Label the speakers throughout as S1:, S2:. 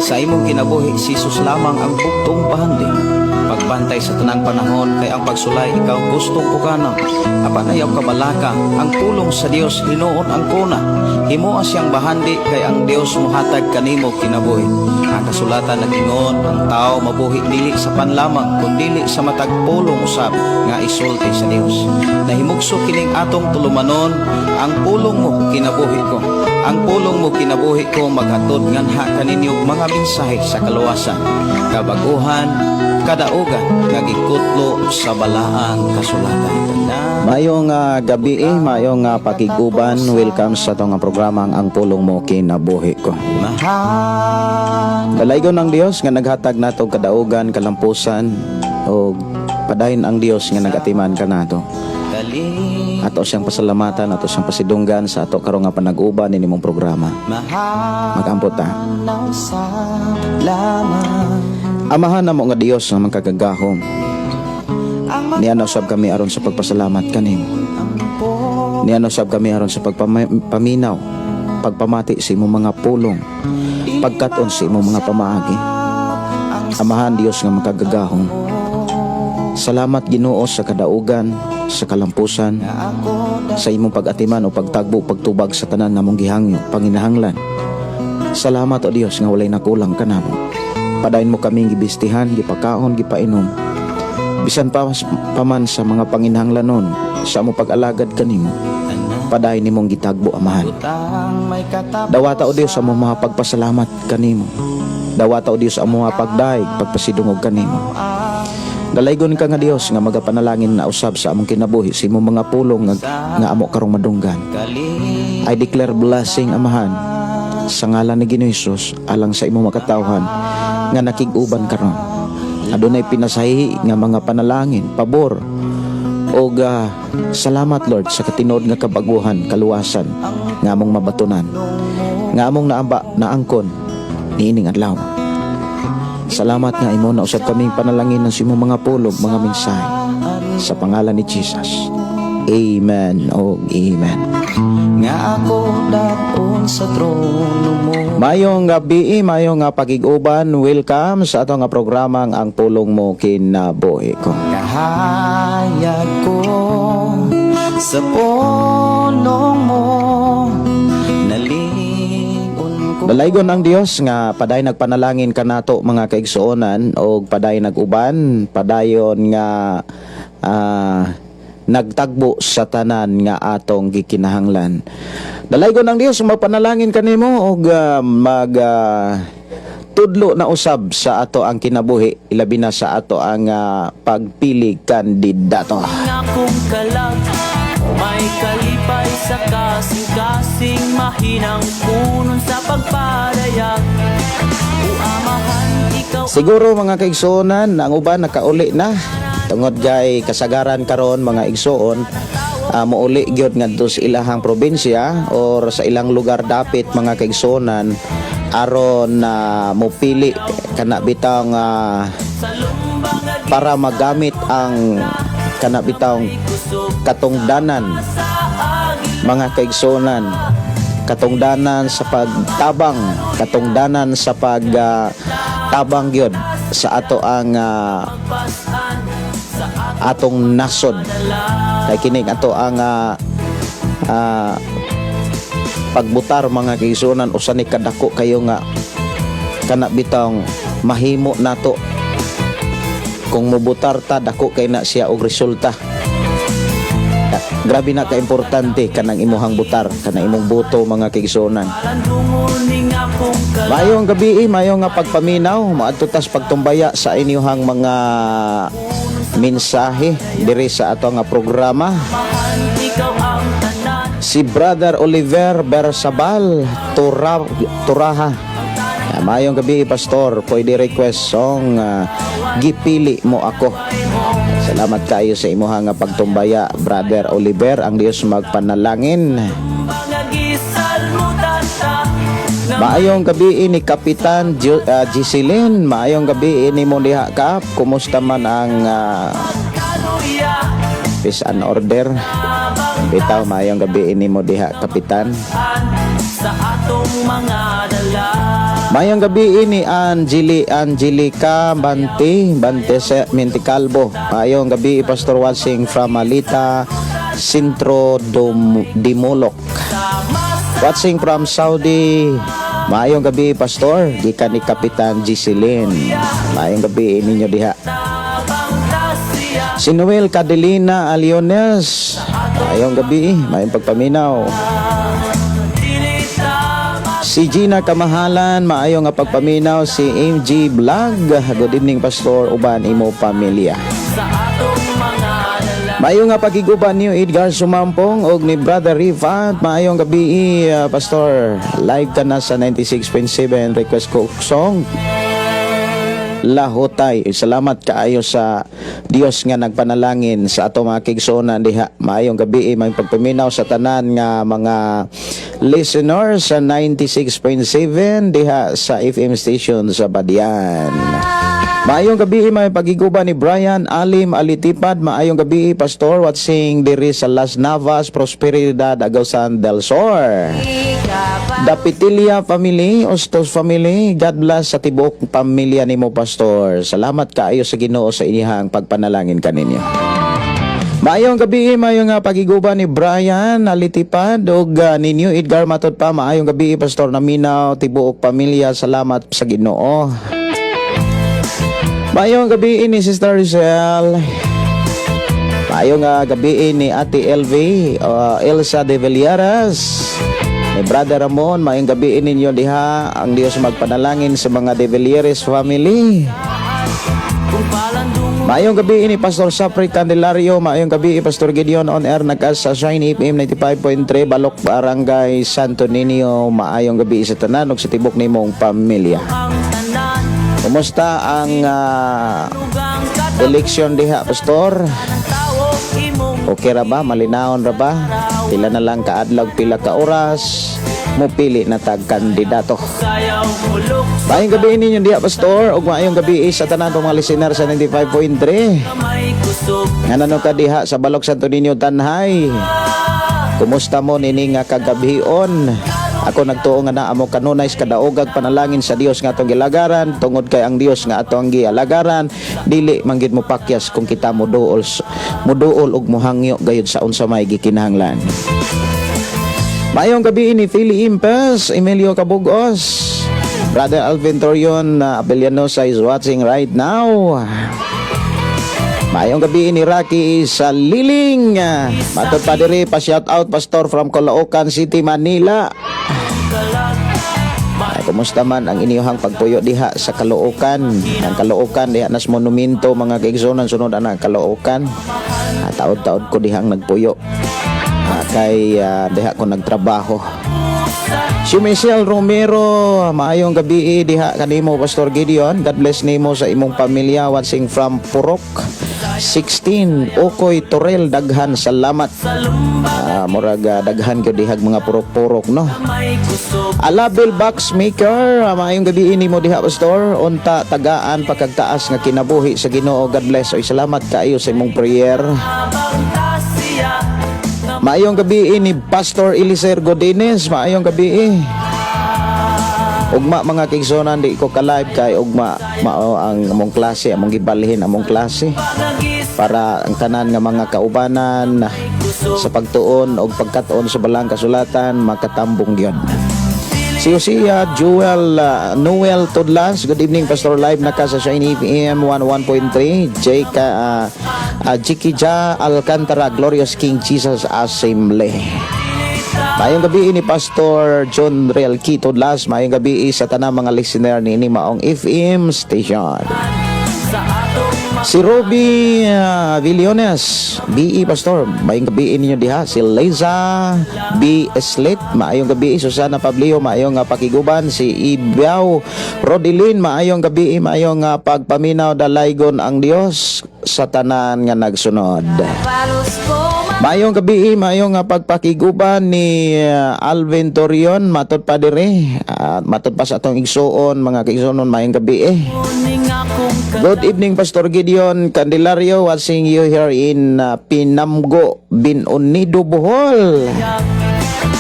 S1: Sa imong kinabuhi si Jesus lamang ang bugtong bahandi. Pagbantay sa tanang panahon kay ang pagsulay ikaw gustong uganon. Apan ayaw kabalaka ang pulong sa Dios hinuon ang kuna. Himoa siyang bahandi kay ang Dios muhatag kanimo kinabuhi. Ang kasulatan nagingon ang tao mabuhi dili sa panlamang kundi sa matag pulong usab nga isulti sa Dios. Nahimugso kining atong tulumanon ang pulong mo kinabuhi ko. Ang pulong mo kinabuhi ko maghatod nganha kaninyong mga mensahe sa kaluwasan, kabaguhan, kadaugan nga gikutlo sa balaang kasulatan.
S2: Mayong gabi mayong pakiguban. Welcome sa itong programang ang pulong mo kinabuhi ko. Dalaygon ng Dios nga naghatag nato kadaugan, kalampusan o padayon ang Dios nga nagatiman ka nato. Ato siyang pasalamatan, ato siyang pasidunggan sa ato karong nga panag-uban ni nimong programa. Magampot ta. Amahan na mo nga Dios nga magkagagahom. Niana usab kami aron sa pagpasalamat kanimo. Niana usab kami aron sa pagpaminaw, pagpamati sa imong mga pulong, pagkaton sa imong mga pamaagi. Amahan Dios nga magkagagahom. Salamat Ginoo sa kadaugan, sa kalampusan, sa imong pag-atiman o pagtagbo, pagtubag sa tanan namong gihangyo, panginahanglan. Salamat o Dios nga walay nakulang kanamo. Padayon mo kaming gibistihan, gipakaon, gipainom. Bisan pa man sa mga panginahanglanon, sa mo pag-alagad kanimo. Padayon nimong gitagbo amahan. Dawata o Dios sa mga pagpasalamat kanimo. Dawata o Dios ang mga pagdaig, pagpasidungog kanimo. Dalaygon ka nga Dios nga magapanalangin na usab sa among kinabuhi sa imong mga pulong nga amo karong madunggan. I declare blessing amahan sa ngalan ni Ginoong Hesus alang sa imong makatawhan nga nakig-uban karon. Adunay pinasahi nga mga panalangin, pabor o salamat Lord sa katinud nga kabaguhan, kaluwasan nga among mabatunan, nga among naangkon niining adlaw. Salamat nga imo na usab kaming panalangin ng imong mga pulong, mga mensahe sa pangalan ni Jesus. Amen o amen.
S1: Nga ako daton sa trono mo.
S2: Mayong gabi, mayong pagig-uban. Welcome sa atong programang ang pulong mo kinabuhi ko.
S1: Kahayag ko sa pulong mo.
S2: Dalaygon ang Dios nga paday nagpanalangin kanato mga kaigsuonan o paday naguban, padayon nga nagtagbo sa tanan nga atong gikinahanglan. Dalaygon ang Dios mapanalangin kanimo og tudlo na usab sa ato ang kinabuhi, ilabi na sa ato ang pagpili kandidato.
S3: May kalipay sa kasing-kasing, mahinang punon sa pagpadayag. Uamahan ikaw.
S2: Siguro mga kaigsuonan, ang uban nakauli na. Tungod gay kasagaran karon mga igsuon, muuli gyud ngadto sa ilahang probinsya or sa ilang lugar dapit mga kaigsuonan aron mopili kana bitang para magamit ang kana bitang katungdanan mga kaigsuonan, katungdanan sa pagtabang, katungdanan sa pagtabang gyud sa ato ang atong nasod. Kay kining ato ang pagbutar mga kaigsuonan usa ni kadako kayo nga kana bitang mahimo nato. Kung mubutar ta dako kay na siya og resulta. Grabe na ka-importante kanang imuhang butar, kanang imong boto mga kaigsuonan. Mayong gabi, mayong pagpaminaw, maadto tas pagtumbaya sa inyong mga mensahe diri sa ato nga programa. Si Brother Oliver Bersabal Turaha. Mayong gabi Pastor, pwede request song Gipili Mo Ako. Salamat kayo sa imuhang pagtumbaya Brother Oliver. Ang Dios magpanalangin. Maayong gabi ni Kapitan Giseline. Maayong gabi ni mo diha Kap. Kumusta man ang peace and order? Bitaw maayong gabi ni mo diha Kapitan. Sa atong mga dala Mayong gabi ni Angelica Bante Menticalbo. Mayong gabi Pastor watching from Malita Sintro Dimulok. Watching from Saudi. Mayong gabi Pastor gikan ni Kapitan Giselin. Mayong gabi ninyo diha. Si Noel Cadelina Aliones. Mayong gabi, mayong pagpaminaw. Si Gina Kamahalan, maayong nga pagpaminaw. Si MG Vlog, good evening Pastor, uban imo pamilya. Maayong nga pagiguban niyo Edgar Sumampong og ni Brother Rifat. Maayong gabi Pastor, live ka na sa 96.7 request ko song Lahotay. Salamat kaayo sa Dios nga nagpanalangin sa ato mga kigsunan diha. Maayong gabi may pagpaminaw sa tanan nga mga listeners sa 96.7 diha sa FM station sa Badian. Maayong gabi may pagiguban ni Brian Alim Alitipad. Maayong gabi Pastor watching diri sa Las Navas Prosperidad Agusan del Sur. Dapitilia family, Ostos family, God bless sa tibuok pamilya nimo Pastor. Salamat kaayo sa Ginoo sa inyong pagpanalangin kaninyo. Maayong gabi, maayong pagiguban ni Brian Alitipad og ninyo Edgar matud pa. Maayong gabi Pastor Naminaw, tibuok pamilya, salamat sa Ginoo. Maayong gabi ni Sister Rizal. Maayong gabi ni Ate LV, Elsa de Villaras. Ni Brother Ramon, maayong gabi ninyo diha. Ang Dios magpanalangin sa mga De Villares family. Maayong gabi ni Pastor Sapri Candelario. Maayong gabi Pastor Gideon on air nagkas sa Shine FM 95.3 Balok Barangay Santo Niño. Maayong gabi sa tanan ug sa tibok nimong pamilya. Kumusta ang eleksyon diha Pastor? Okay ra ba? Malinawon ra ba? Pila na lang kaadlaw, pila ka oras mupili na tag kandidato. Maayong gabi ninyo diha Pastor ug maayong gabi sa tanan tong mga listener sa 95.3. Ngano ka diha sa Balok Santo Niño Tanhay? Kumusta mo nini nga kagabhion? Ako nagtuo nga na amo kanunay kadaogag panalangin sa Dios nga atong gilagaran tungod kay ang Dios nga atong gialagaran dili manggid mo pakyas kung kita mo duol ug mohangyo gayud sa unsa may gikinahanglan. Mayong gabi ni Philly Impes, Emilio Cabugos, Brother Alvin Torion Abelianosa is watching right now. Mayong gabi ni Rocky sa Liling. Matod pa diri pa shout out Pastor from Caloocan City, Manila. Ay, kumusta man ang iniyong pagpuyo diha sa Caloocan? Ang Caloocan diha nas monumento mga kaigsunan sunod ana Caloocan. Taod-taod ko dihang nagpuyo. Kay diha ko nagtrabaho. Si Michelle Romero, maayong gabi diha kanimo Pastor Gideon. God bless nimo sa imong pamilya watching from Purok 16 Okoy Torel, daghan salamat. Murag daghan gyud dihag mga purok-purok no. Alabel Box Maker, maayong gabi nimo diha Pastor. Unta tagaan pagkagtaas nga kinabuhi sa Ginoo. God bless. Oy salamat kaayo sa imong prayer. Maayong gabi ni Pastor Eliser Godines. Maayong gabi ugma mga kigsonan di ko ka-live kay ugma mao ang among klase, among gibalhin among klase para ang tanan nga mga kaubanan sa pagtuon o pagkatuon sa balang kasulatan makatambong gyud. Si Josiah Joel Noel Tudlas, good evening Pastor, live na ka sa Shine FM 101.3 Jikija Alcantara Glorious King Jesus Assembly. Mayong gabi ni Pastor John Real Tudlas. Mayong gabi sa tanang mga listener ni Maong FM station. Si Roby Villones, BE Pastor, mayong gabi ninyo diha. Si Liza B. Eslet, mayong gabi. Susana Pablio, mayong pakiguban. Si Ibiao Rodilin, mayong gabi. Mayong pagpaminaw dalaygon ang Dios sa tanan nga nagsunod. Mayong gabi, mayong pagpakiguban ni Alvin Torion, matod pa dire. Matod pa sa atong igsuon, mga kaigsuonon, mayong gabi Good evening Pastor Gideon Candelario, watching you here in Pinamgo, Binunido, Bohol.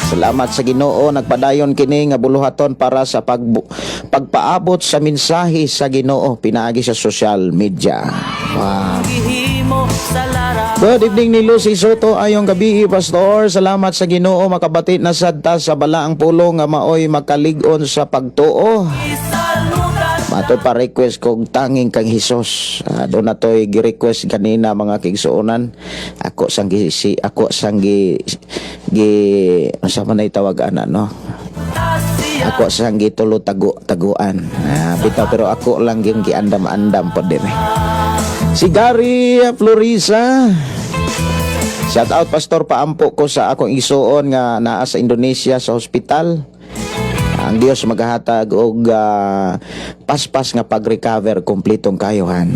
S2: Salamat sa Ginoo nagpadayon kini nga buluhaton para sa pagpaabot sa mensahe sa Ginoo pinaagi sa social media. Wow.
S3: Gihimo sa lara
S2: Good evening ni Lucy Soto ayong gabi pastor. Salamat sa Ginoo makabati na sadta sa balaang pulong nga maoy makalig-on sa pagtuo.
S3: Isalutan
S2: Mato pa request kong tanging kang Hesus. Doon na to'y gi-request kanina mga kigsuonan. Ako sang gi sa man ay tawagan ano.
S3: siya
S2: Ako sang gitulo taguan. Bitaw pero ako lang yung giandam-andam po din. Si Gary Florisa. Shout out pastor paampo ko sa akong isuon nga naa sa Indonesia sa hospital. Ang Dios maghatag og paspas nga pag-recover kumpletong kayuhan.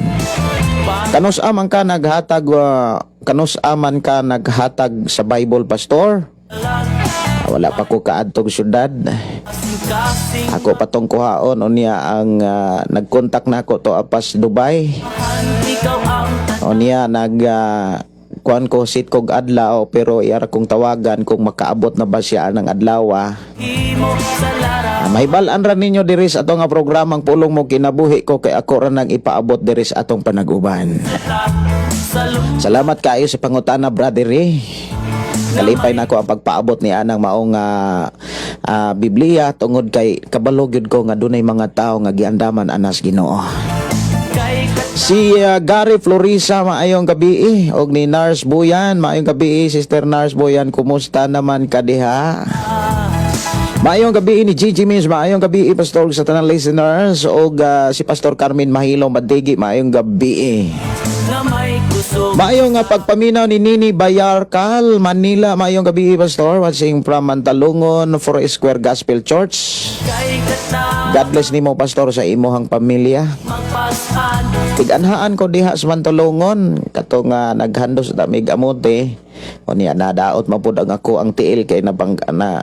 S2: Kanus aman ka naghatag sa Bible pastor? Wala pa ko kaadtog syudad.
S3: kasing
S2: Ako patong kuhaon unya ang nagkontak nako to apas Dubai.
S3: ikaw ang
S2: Unya kuan ko sit kog adlaw pero iyara kong tawagan kung makaabot na ba siya ng adlaw.
S3: himo sa lara
S2: Mahibalan ra ninyo diri sa atong nga programang pulong mo kinabuhi ko kay ako ra nang ipaabot diri sa atong panag-uban.
S3: sa
S2: Salamat kayo sa pangutana brother eh. Kalipay na ko ang pagpaabot ni anang maong Biblia tungod kay kabalo gyud ko nga dunay mga tao nga giandaman anas Ginoo.
S3: kay
S2: Si Gary Florisa maayong gabi og ni Nars Boyan maayong gabi Sister Nars Boyan kumusta naman ka diha? Maayong gabi ni Gigi Mims maayong gabi pastor sa tanang listeners og si Pastor Carmen Mahilo Madigi maayong gabi.
S3: na may kusog
S2: Maayong pagpaminaw ni Nini Bayarkal Manila maayong gabi pastor watching from Mantalungon Forest Square Gospel Church.
S3: kay kata
S2: God bless nimo pastor sa imuhang pamilya.
S3: magpasan
S2: Tiganhaan ko diha sa Mantalungon kato nga naghandos sa damig amote. O niya nadaot man pud ang ako ang tiil kay na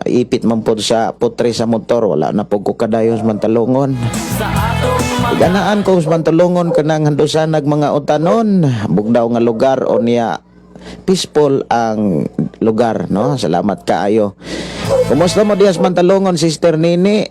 S2: ipit man pud sa putre sa motor wala na pud ko kadayon sa Mantalungon.
S3: sa atong mga
S2: Ganaan ko sa Mantalungon kanang handusan nag mga utanon bugdaw nga lugar o niya peaceful ang lugar no. Salamat kaayo. Kumusta mo diha sa Mantalungon Sister Nini?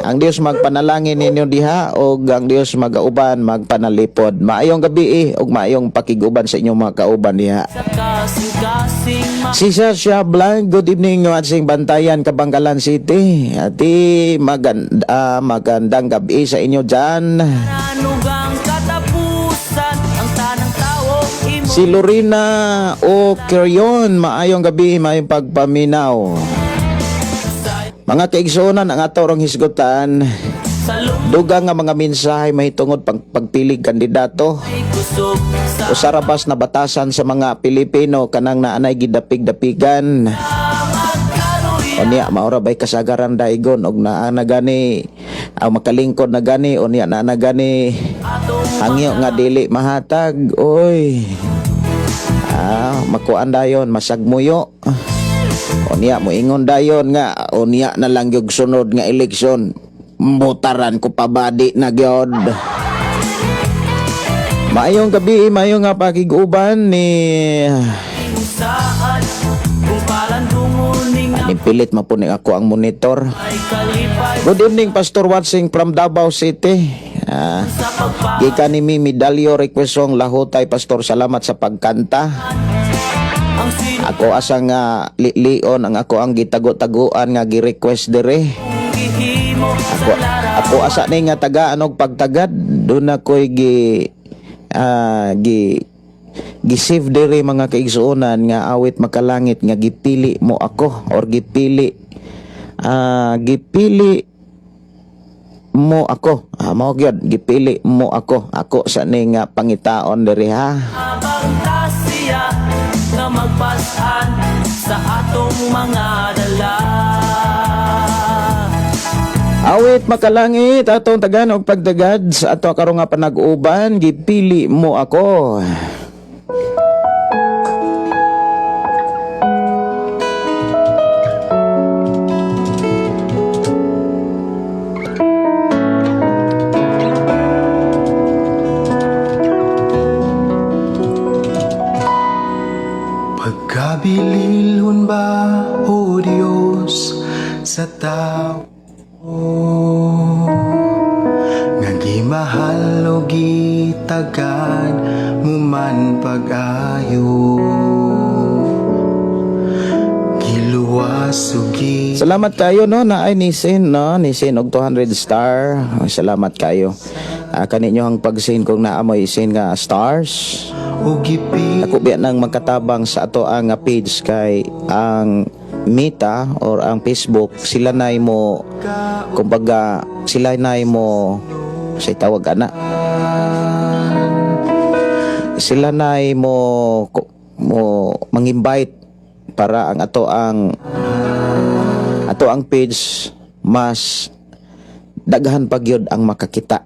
S2: Ang Dios magpanalangin ninyo diha og ang Dios magauban magpanalipod. Maayong gabi og maayong pakiguban sa inyong mga kauban diha.
S3: sa kasing
S2: Si Sasha Blanc, good evening watching Bantayan, Kabangkalan City. Ati magandang gabi sa inyo dyan.
S3: manugang katapusan ang tanang tao imo
S2: Si Lorena O. Curion, maayong gabi, maayong pagpaminaw. Mga kaigsunan ang atorong hisgutan,
S3: sa lumay
S2: dugang nga mga mensahe mahitungod pagpilig kandidato.
S3: kusog sa
S2: Usarabas na batasan sa mga Pilipino kanang naanay gidapig-dapigan. O niya, maura ba'y kasagaran daigon og naana gani ang makalingkod na gani o niya naana gani hangyo nga dili mahatag. Oy, makuan dayon masagmuyo. O niya, moingon dayon nga o niya na lang yung sunod nga eleksyon mutaran ko pabadi na gyud. Maayong gabi, maayong nga pakiguban ni
S3: saan kung palandunguning ang
S2: nipilit mapuning ako ang monitor.
S3: ay kalipay
S2: Good evening Pastor watching from Davao City.
S3: sa pagpa
S2: Gikan ni mi medalyo request song lahutay pastor salamat sa pagkanta.
S3: ang sinong
S2: Ako asang lion ang ako ang gitago-taguan nga gi-request dire.
S3: gihimo sa lara
S2: Ako asa ni nga tagaan og pagtagad doon ako'y gi-save dire mga kaigsuonan nga awit makalangit nga gipili mo ako or gipili mo ako. Mao gyud gipili mo ako sa ni nga pangitaon dire ha.
S3: habang tasya nga magpasan sa atong mga dala
S2: Awit makalangit atong tagan og pagdagad sa ato karon nga panag-uban gipili mo ako.
S4: Pagkabililhon ba, O Diyos, Hatagad mo man pag-ayo, giluwasugi.
S2: Salamat kayo no na ay nisin og 200 star. Salamat kayo. Kaninyo ang pagsin kung naamoy isin nga stars.
S4: O gipi
S2: Ako biya nang magkatabang sa ato ang page kay ang Meta or ang Facebook, sila nay mo kumbaga sila nay mo say tawag ana. Sila nay mo mang-invite para ang ato ang page mas daghan pagyud ang makakita.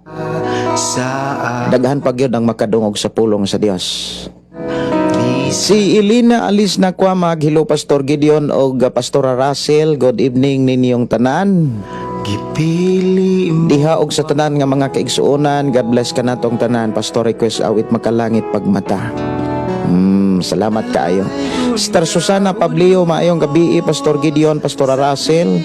S4: sa
S2: Daghan pagyud ang makadungog sa pulong sa Dios. Si Elena alis na kwa maghilo Pastor Gideon o Pastora Russell. Good evening ninyong tanan.
S4: gipili mo
S2: Diha og sa tanan nga mga kaigsuonan. God bless ka natong tanan. Pastor request awit makalangit pagmata. Salamat kaayo. Sister Susana Pablio, maayong gabi. Pastor Gideon, Pastora Russell,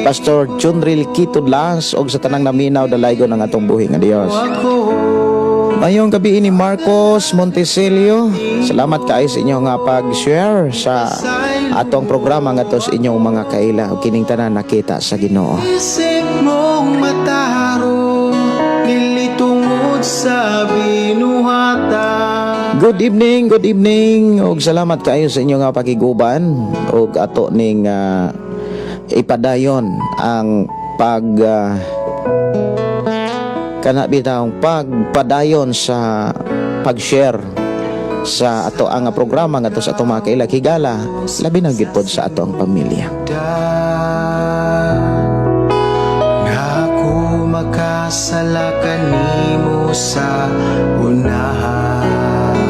S2: Pastor Junril Kitudlas og sa tanang naminaw dalaygo ng atong buhi nga Dios.
S4: ako.
S2: Mayong gabi ni Marcos Montesilio. Salamat kaayo sa inyo nga pag-share sa atong programa nga to sa inyong mga kaila ug kining tanan nakita sa Ginoo.
S4: Isip mong mataro, nilitungod sa binuhatan.
S2: Good evening ug salamat kaayo sa inyo nga pakiguban ug ato ning ipadayon ang kana bitawng pagpadayon sa pag-share sa ato ang programa nga to sa ato mga kaila higala labi na gid pod sa ato ang pamilya.
S4: Nga ako makasala kanimo sa unahan,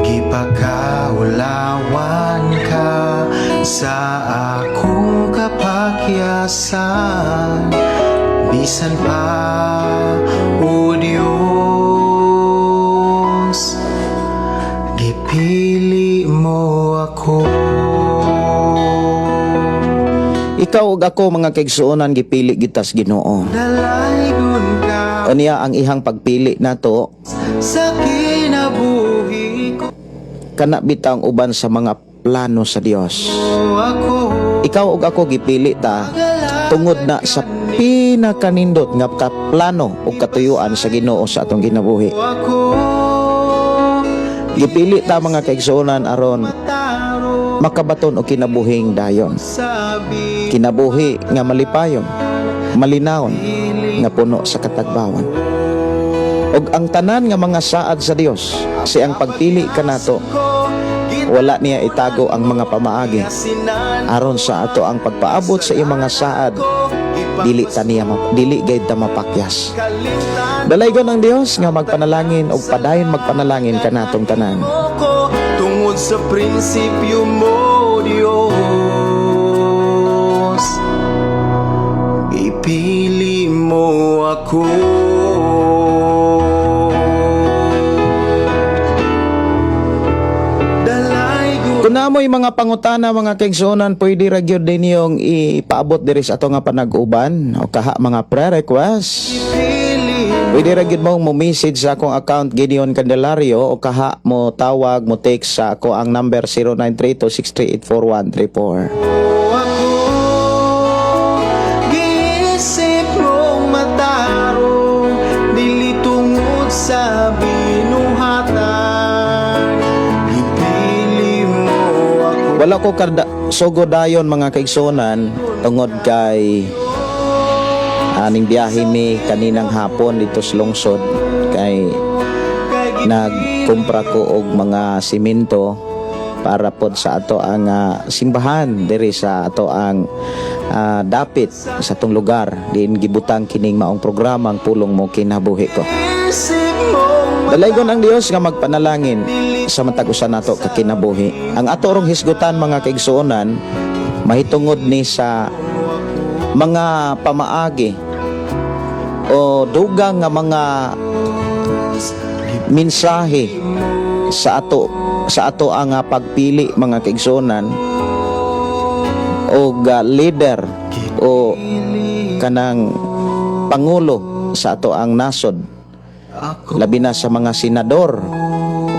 S4: gipakaulawan ka sa akong kapakyasan, bisan pa o Diyos, gipili mo ako.
S2: Ikaw ug ako mga kaigsuonan gipili gitas Ginoo.
S4: Dalaygon ka
S2: Unya ang ihang pagpili nato
S4: sa kinabuhi ko
S2: kana bitang uban sa mga plano sa Dios.
S4: ako.
S2: Ikaw ug ako gipili ta tungod na sa pinakanindot nga plano ug katuyuan sa Ginoo sa atong ginabuhi.
S4: Ako
S2: Gipili ta mga kaigsuonan aron
S4: taro
S2: makabaton og kinabuhing dayon.
S4: sabi
S2: Kinabuhi nga malipayon, malinawon, nga puno sa katagbawan. Og ang tanan nga mga saad sa Dios, siyang pagpili kanato,
S4: ko
S2: wala niya itago ang mga pamaagi
S4: gitasinan
S2: aron sa ato ang pagpaabot sa iyang mga saad. Dili gayud ta mapakyas.
S4: kalimtan
S2: Dalaygon ang Dios nga magpanalangin og padayon magpanalangin kanatong tanan.
S4: ko tungod sa prinsipyo mo, Diyos, ipili mo ako. Dalaygon
S2: Kung namoy mga pangutana mga kaigsuonan, pwede ra gyud ninyong ipaabot diri sa ato nga panag-uban o kaha mga prayer request.
S4: pili
S2: Pwede ra gyud mo message sa akong account Gideon Candelario o kaha mo tawag mo text sa ako ang number 0932638434.
S4: ako. Giisip mong matarong, dili tungod sa binuhatan, ipili mo ako.
S2: Wala ko sugo dayon mga kaigsuonan tungod kay aning biyahe mi kaninang hapon dito sa lungsod kay nagkumpra ko og mga simento para pod sa ato ang simbahan diri sa ato ang dapit sa tong lugar diin gibutang kining maong programa ang pulong mo kinabuhi ko.
S4: Isip mong
S2: Dalaygon ang Dios nga magpanalangin sa matag usa nato ka kinabuhi. Ang ato rong hisgutan mga kaigsuonan mahitungod ni sa mga pamaagi o dugang nga mga mensahe sa ato ang pagpili mga kaigsuonan o leader o kanang pangulo sa ato ang nasod labi na sa mga senador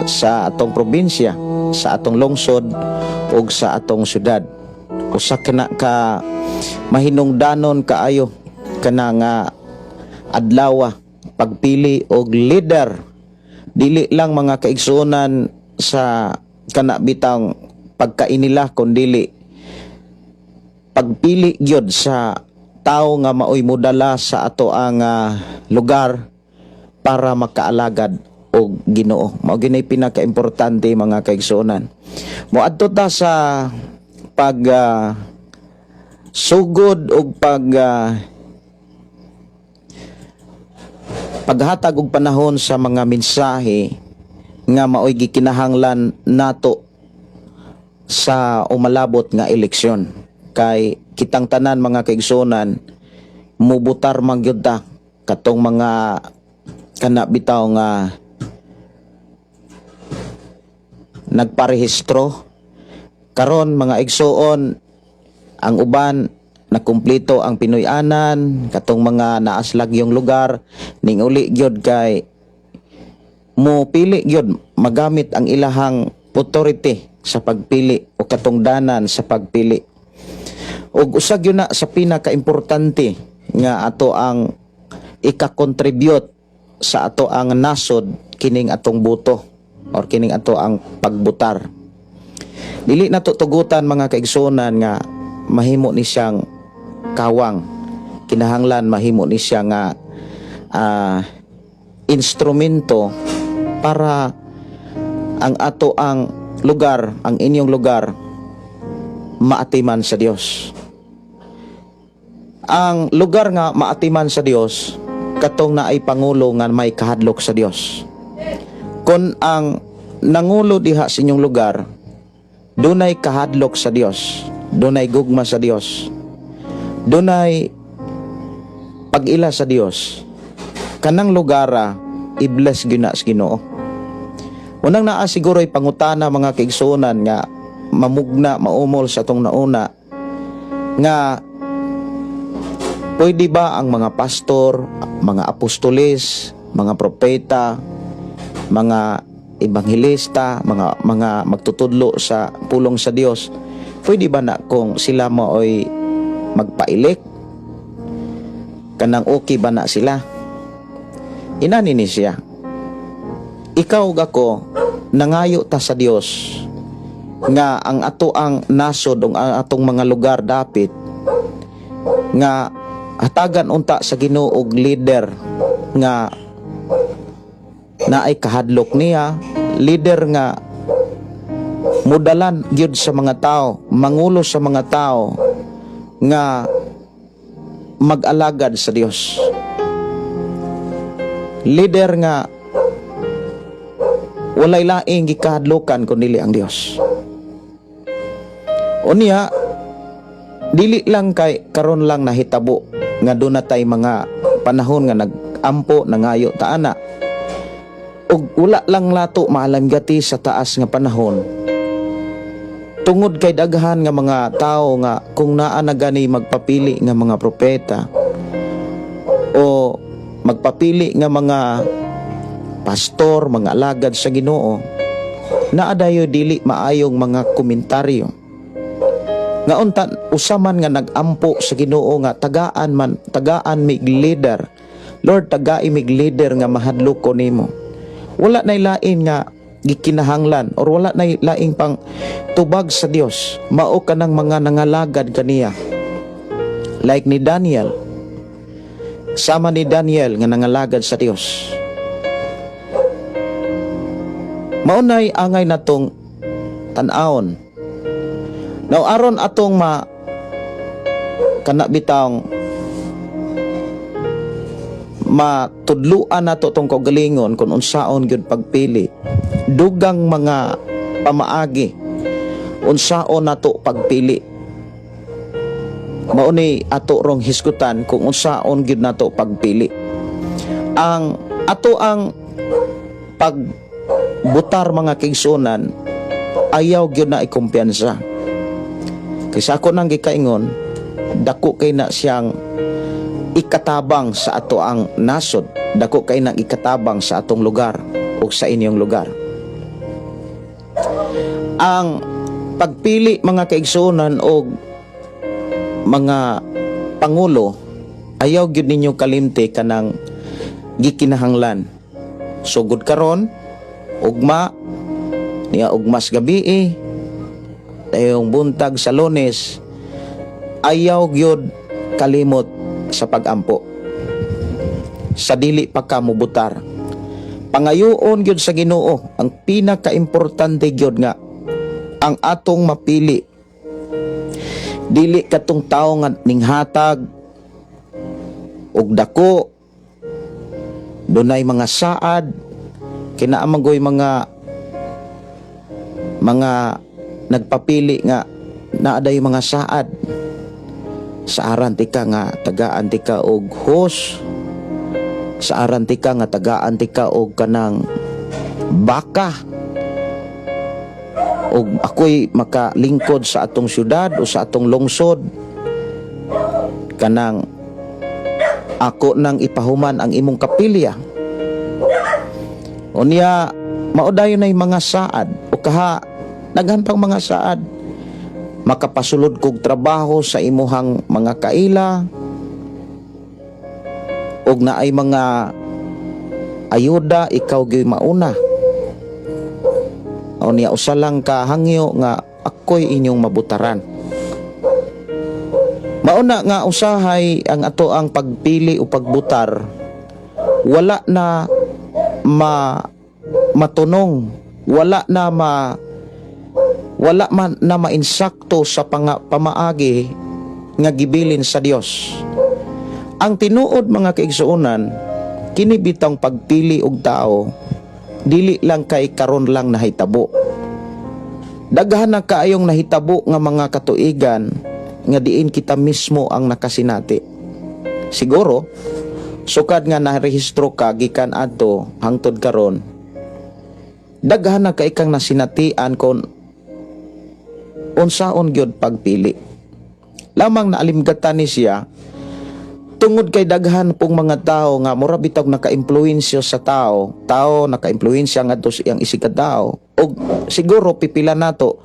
S2: sa atong probinsya, sa atong lungsod ug sa atong syudad. Usa kana ka mahinungdanon kaayo kana nga adlaw pagpili og leader, dili lang mga kaigsuonan sa kana bitang pagkainila, kundili pagpili gyud sa tao nga maoy mudala sa ato ang lugar para makaalagad og Ginoo. Mao ginay pinakaimportante mga kaigsuonan. Moadto ta sa pag sugod og paghatag og panahon sa mga mensahe nga maoy gikinahanglan nato sa umalabot nga eleksyon. Kay kitang tanan mga kaigsuonan, mubutar man gyud ta katong mga kana bitaw nga nagparehistro karon mga igsuon. Ang uban nakumpleto ang Pinoy-anan, katong mga naaslag yung lugar ning uli gyud kay mo pili gyud magamit ang ilahang authority sa pagpili o katungdanan sa pagpili. Ug usag yun na sa pinakaimportante nga ato ang ika-contribute sa ato ang nasod, kining atong buto or kining ato ang pagbutar. Dili na to tugutan mga kaigsuonan nga mahimo ni siyang kawang. Kinahanglan mahimo ni siya nga instrumento para ang ato ang lugar, ang inyong lugar maatiman sa Dios. Ang lugar nga maatiman sa Dios katong naay pangulo nga may kahadlok sa Dios. Kung ang nangulo diha sa inyong lugar dunay kahadlok sa Dios, dunay gugma sa Dios, dunay pag-ila sa Dios, kanang lugara i-bless gyud na sa Ginoo. Unang naa siguro'y pangutana mga kaigsuonan nga mamugna maumol sa atong nauna nga pwede ba ang mga pastor, mga apostolis, mga propeta, mga ebanghelista, mga magtutudlo sa pulong sa Dios, pwede ba na kung sila maoy magpailik? Kanang okay ba na sila? Inani ni siya. Ikaw gako nangayo ta sa Dios nga ang ato ang nasod ang atong mga lugar dapit nga hatagan unta sa Ginoo og leader nga naay kahadlok niya, leader nga mudalan gyud sa mga tao, mangulo sa mga tao nga mag-alagad sa Dios. Leader nga walay laing gikahadlokan kundi ang Dios. Unya dili lang kay karon lang nahitabo nga doon na tay mga panahon nga nag-ampo nangayo ta ana. Ug wala lang lato maalamgati sa taas nga panahon. Tungod kay daghan nga mga tao nga kung naa na gani magpapili nga mga propeta o magpapili nga mga pastor, mga alagad sa Ginoo, naa dayo dili maayong mga komentaryo. Nga unta usaman nga nagampo sa Ginoo nga tagaan mig leader. Lord, tagai mig leader nga mahadlok ko nimo. Wala nay lain nga gikinahanglan or wala nay laing pang tubag sa Dios. Mao kanang mga nangalagad kaniya. Like ni Daniel. Sama ni Daniel nga nangalagad sa Dios. Maunay angay natong tan-awon. Now aron atong kana bitang matudluan nato tong kaugalingon kung unsaon gyud pagpili, dugang mga pamaagi unsaon nato pagpili. Mao ni ato rong hisgutan kung unsaon gyud nato pagpili. Ang ato ang pagbutar mga kaigsuonan ayaw gyud na ikumpiyansa. Kaysa ako nang gikaingon, dako kay na siyang ikatabang sa ato ang nasod, dako kay nang ikatabang sa atong lugar o sa inyong lugar. Ang pagpili mga kaigsuonan o mga pangulo, ayaw gyud ninyo kalimti kanang gikinahanglan. Sugod karon, ugma niya ugmas gabi dayong buntag sa Lunes, ayaw gyud kalimot sa pagampo. Sa dili pa ka mubutar. Pangayoon gyud sa Ginoo, ang pinaka-importante gyud nga ang atong mapili. Dili katong tawo nga ninghatag og dako, dunay mga saad, kinaamangoy mga nagpapili nga naaday mga saad. Saaran ti ka nga tagaan ti ka og hos, saaran ti ka nga tagaan ti ka og kanang baka, og ako'y makalingkod sa atong syudad o sa atong lungsod, kanang ako nang ipahuman ang imong kapilya. Unya maudayon na mga saad o kaha naghampang mga saad, makapasulod kog trabaho sa imuhang mga kaila, og naay mga ayuda ikaw gyud mauna. O niya usa lang ka hangyo nga ako'y inyong mabutaran. Mauna nga usahay ang ato ang pagpili o pagbutar, wala na matunong, wala na mainsakto sa pamaagi nga gibilin sa Dios. Ang tinuod mga kaigsuonan, kini bitang pagpili og tao dili lang kay karon lang nahitabo. Daghan na kaayong nahitabo nga mga katuigan nga diin kita mismo ang nakasinati. Siguro sukad nga narehistro ka gikan adto hangtod karon, daghan na kay kang nasinatian kon unsaon gyud pagpili. Lamang naalimgatan ni siya tungod kay daghan pong mga tao nga mura bitaw naka-impluwensya sa tao naka-impluwensya ngadto siyang isikatao, og siguro pipila nato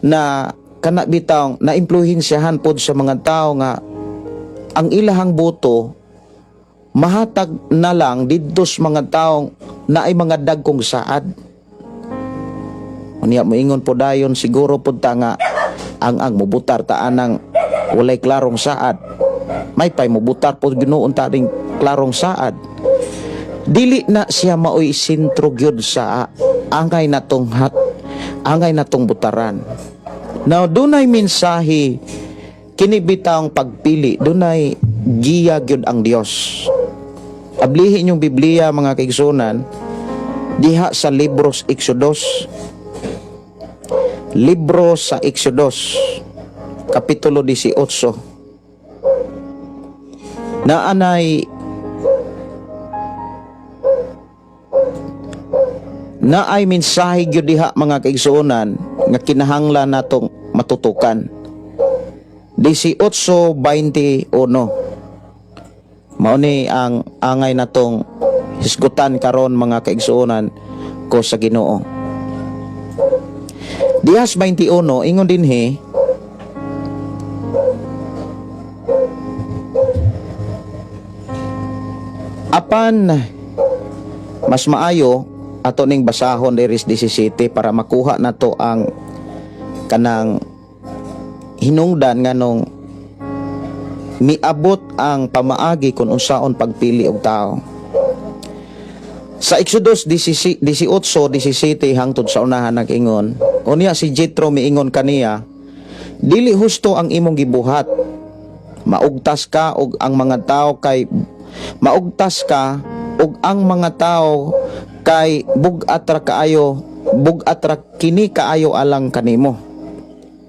S2: na kana bitaw na-impluwensyahan pod sa mga tao nga ang ilahang boto mahatag na lang didto sa mga taong naay mga dagkong saad. Unya moingon po dayon siguro pod ta nga ang mubutar ta anang walay klarong saad, may pay mubutar pod Ginoon ta ding klarong saad. Dili na siya maoy sentro gyud sa angay natong butaran. Now dunay mensahe kini bitang pagpili, dunay giya gyud ang Dios. Ablihin yung Biblia mga kaigsunan diha sa libro sa Exodus kapitulo 18 na ay mensahe gyud diha mga kaigsuonan nga kinahanglan natong matutukan. 18:21 mao ni ang angay natong hisgutan karon mga kaigsuonan ko sa Ginoo. Dihas 21 ingon dinhi, apan mas maayo ato ning basahon diri 17 para makuha nato ang kanang hinungdan nganong miabot ang pamaagi kung unsaon pagpili og tao. Sa Exodus 18:17 hangtod sa unahan nag-ingon, unya si Jethro miingon kaniya, dili husto ang imong gibuhat. Maugtas ka og ang mga tao kay bugat ra kini kaayo alang kanimo.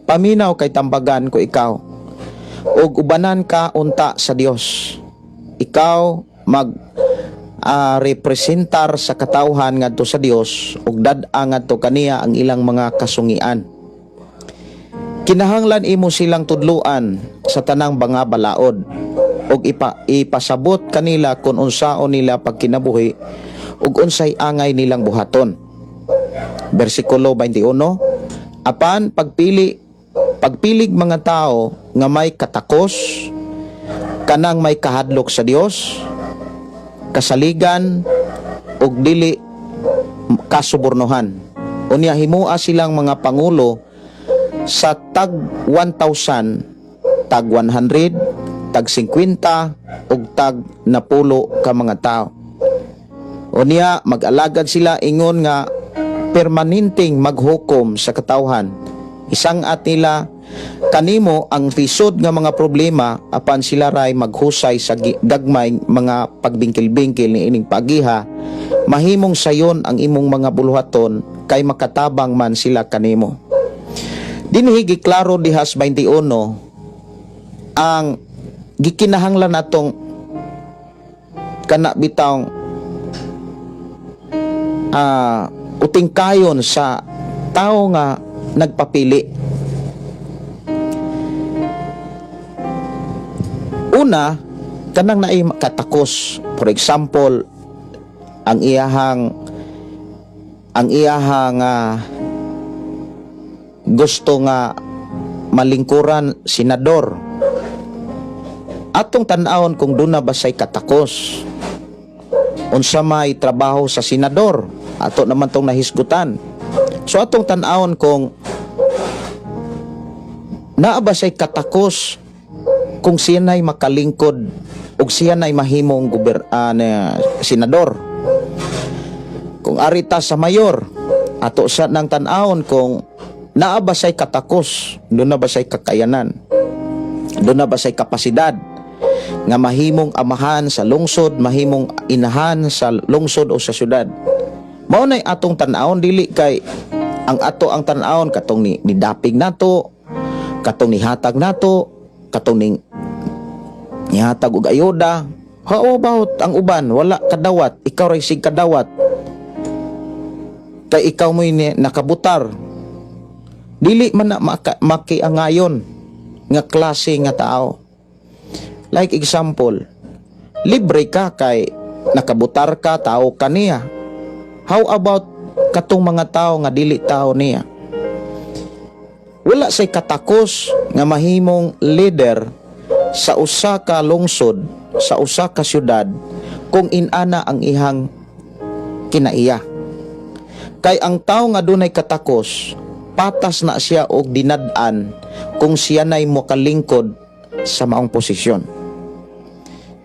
S2: Paminaw kay tambagan ko ikaw, ug ubanan ka unta sa Dios. Ikaw representar sa katawhan ngadto sa Dios ug dad-a ngadto kaniya ang ilang mga kasungian. Kinahanglan imo silang tudluan sa tanang mga balaod. og ipasabot kanila kung unsaon nila pagkinabuhi ug unsay angay nilang buhaton. Bersikulo 21, apan pagpilig mga tao nga may katakos, kanang may kahadlok sa Dios, kasaligan ug dili kasubornohan. Unya himua silang mga pangulo sa tag 1,000, tag 100, tag 50 ug tag 10 ka mga tao. Unya mag-alagad sila ingon nga permanenteng maghukom sa katawhan. Isang at nila kanimo ang lisod nga mga problema apan sila ray maghusay sa gagmay mga pagbingkil-bingkil ni ining pagiha, mahimong sayon ang imong mga buluhaton kay makatabang man sila kanimo. Dinhi giklaro dihas 21 ang gikinahanglan natong kana bitawng utingkayon sa tao nga nagpapili. Una, kanang naay katakos. For example, ang iyahang gusto nga malingkuran senador. Atong tan-awon kung duna ba say katakos. Unsa may trabaho sa senador, ato naman tong nahisgutan. So atong tan-awon kung naa ba say katakos kung siya na'y makalingkod o siya na'y mahimong senador. Kung arita sa mayor, ato sa nang tan-awon kung naa ba say katakos, doon na ba say kakayanan, doon na ba say kapasidad nga mahimong amahan sa lungsod, mahimong inahan sa lungsod o sa syudad. Mao nay atong tan-awon, dili kay ang ato ang tan-awon katong ni dapig nato, katong ni hatag nato, katong ni nihatag og ayuda. How about ang uban wala kadawat, ikaw ray sig kadawat kay ikaw mo'y nakabutar, dili man na makiangayon nga klase nga tao. Like example, libre ka kay nakabutar ka, tao ka niya. How about katong mga tao nga dili tao niya? Wala say katakos nga mahimong leader sa usa ka lungsod, sa usa ka syudad kung inana ang ihang kinaiya. Kay ang tao nga dunay katakos, patas na siya og dinad-an kung siya nay mokalingkod sa maong posisyon.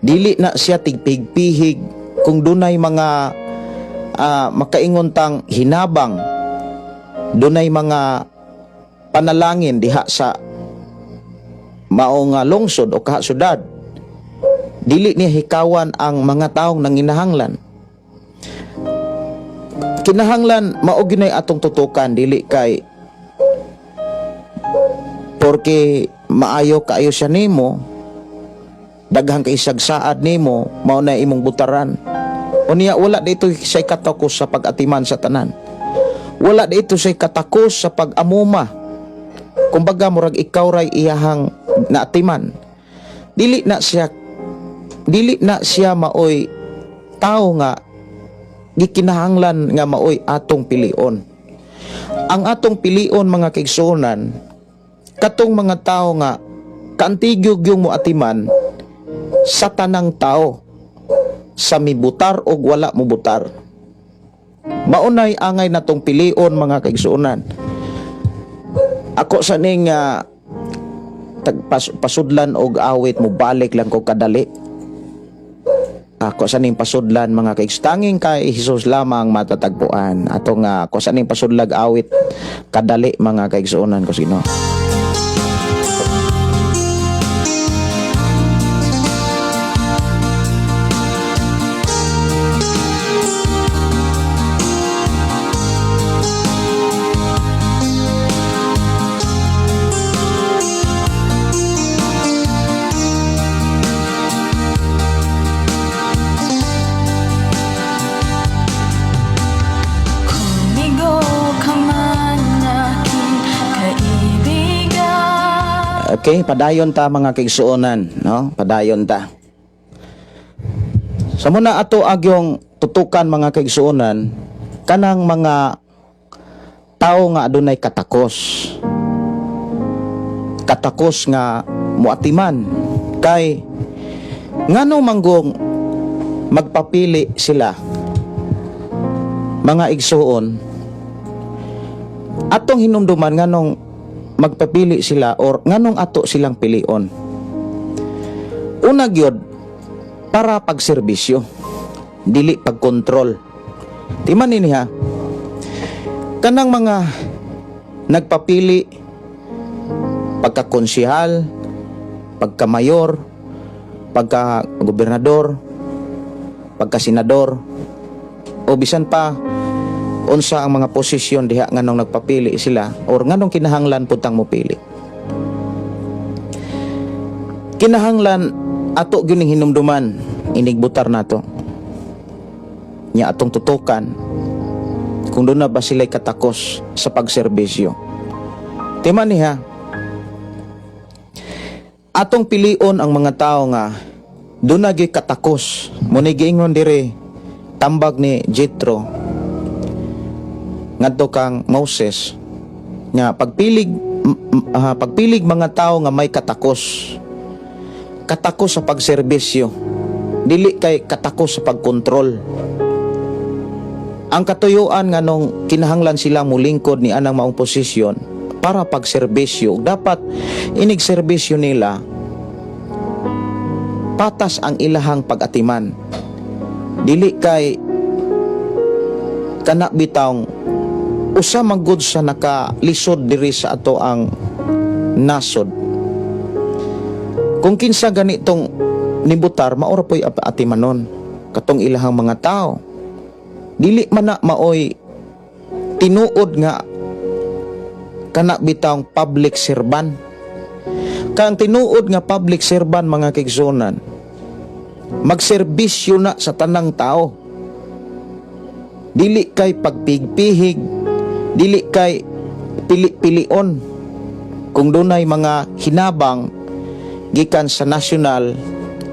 S2: Dili na siya tigpihig kung dunay mga makaingon tang hinabang, dunay mga panalangin diha sa maong lungsod o kaha syudad. Dili niya hikawan ang mga taong nanginahanglan. Kinahanglan mao ginay atong tutukan, dili kay porque maayo kaayo siya nimo, daghang kay sagsaad nimo, mao na imong butaran. Unya wala dito say katakos sa pag-atiman sa tanan. Wala dito say katakos sa pag-amuma. Kumbaga murag ikaw ray iyahang naatiman. Dili na siya maoy tao nga gikinahanglan nga maoy atong pilion. Ang atong pilion mga kaigsuonan, katong mga tao nga kaantigyog yung moatiman sa tanang tao, sa mibutar o wala mubutar. Maunay angay natong pilion mga kaigsuonan. Ako sa ning pasudlan og awit mo balik lang ko kadali. Ako sa ning pasudlan mga kaigstanging kay Hesus lamang matatagpuan. Atong ako sa ning pasudlag awit kadali mga kaigsuonan ko sino.
S5: Kumigo ka man aking kaibigan.
S2: Okay, padayon ta mga kaigsuonan, no? Padayon ta. Sa muna ato agyong tutukan mga kaigsuonan kanang mga tao nga adunay katakos. Katakos nga muatiman kay ngano manggong magpapili sila mga igsuon atong hinumduman nganong magpapili sila or nganong ato silang pilion. Una gyud para pagserbisyo, dili pagkontrol. Timan ini ha. Kanang mga nagpapili pagka-konsehal, pagka-mayor, pagka-gobernador, pagka-senador, o bisan pa unsa ang mga posisyon diha nganong nagpapili sila or nganong kinahanglan putang mopili. Kinahanglan ato gyud ning hinumduman inigbutar nato. Nya atong tutukan kung doon na ba sila'y katakos sa pagserbisyo. Timan niya, atong pilion ang mga tao nga doon na gyud katakos. Muna giingon dire tambag ni Jethro ngadto kang Moses nga pagpilig mga tao nga may katakos sa pagserbisyo, dili kay katakos sa pagkontrol. Ang katuyuan nga nung kinahanglan sila mulingkod ni anang maong posisyon para pagserbisyo, dapat inigserbisyo nila patas ang ilahang pag-atiman, dili kay kana bitawng usa manggod sa nakalisod diri sa ato ang nasod. Kung kinsa ganitong nibutar, maura po'y atimanon katong ilahang mga tao. Dili man na maoy tinuod nga kana bitawng public servant. Kang tinuod nga public servant mga kaigsuonan, magserbisyo na sa tanang tao. Dili kay pagpigpihig, dili kay pili-pilion. Kung dunay mga hinabang gikan sa nasyonal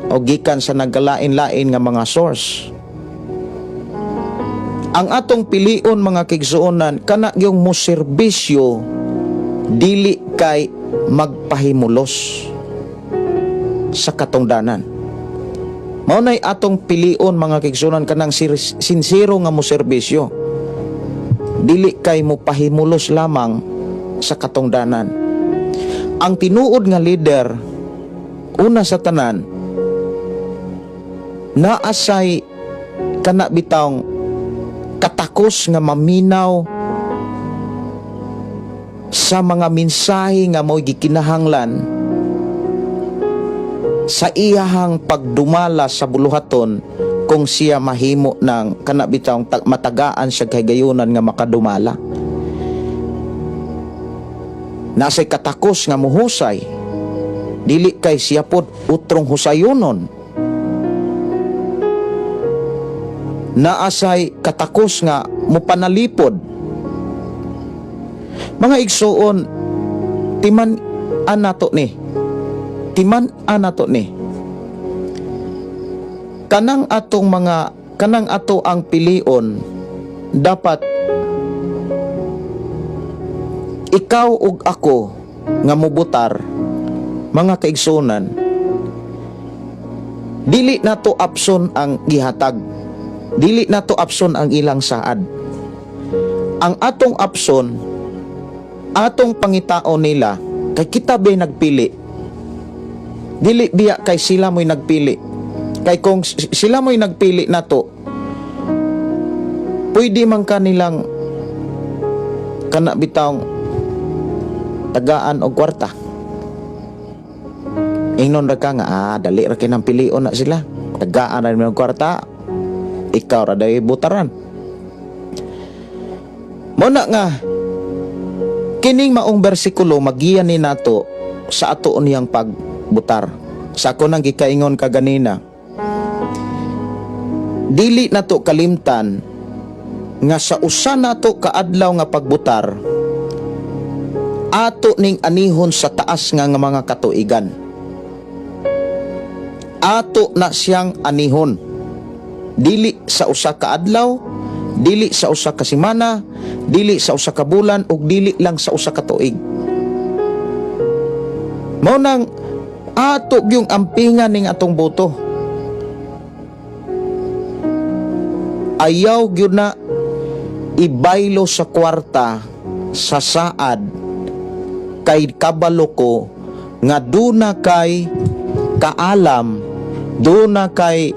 S2: o gikan sa nagkalain-lain nga mga source, ang atong pilion mga kaigsuonan kana gyung moserbisyo, dili kay magpahimulos sa katungdanan. Maunay atong pilion mga kaigsuonan kanang sincero nga moserbisyo, dili kay mo pahimulos lamang sa katungdanan. Ang tinuod nga leader, una sa tanan, naasay kana bitawng katakos nga maminaw sa mga mensahe nga mo'y gikinahanglan sa iyahang pagdumala sa buluhaton kung siya mahimo ng kanabitang matagaan siya kay gayunan nga makadumala. Nasay katakos nga muhusay, dili kay siya pod utrong husayonon. Naasay katakos nga mupanalipod. Mga igsuon, timan anato ni kanang ato ang pilion, dapat ikaw ug ako nga mubutar mga kaigsunan, dili nato option ang gihatag, dili nato option ang ilang saad. Ang atong option, atong pangitaon nila kay kita bay nagpili, dili biya kay sila mo'y nagpili. Kay kung sila mo'y nagpili nato, pwede man kanilang kana bitawng tagaan og kwarta. Ingnon ra ka nga dali ra kinang pilion na sila, tagaan ra ng kwarta, ikaw ra day butaran. Muna nga kining maong bersikulo magiyan ni nato sa ato niyang pagbutar. Sa ako nang gikaingon kaganina, dili nato kalimtan nga sa usa nato kaadlaw nga pagbutar, ato ning anihon sa taas taas nga mga katuigan. Ato na siyang anihon, dili sa usa ka adlaw, dili sa usa ka semana, dili sa usa ka bulan, ug dili lang sa usa ka tuig. Mao nang ato yung ampingan ning atong boto. Ayaw gyud na ibaylo sa kwarta sa saad kay kabalo ko nga duna kay kaalam, duna kay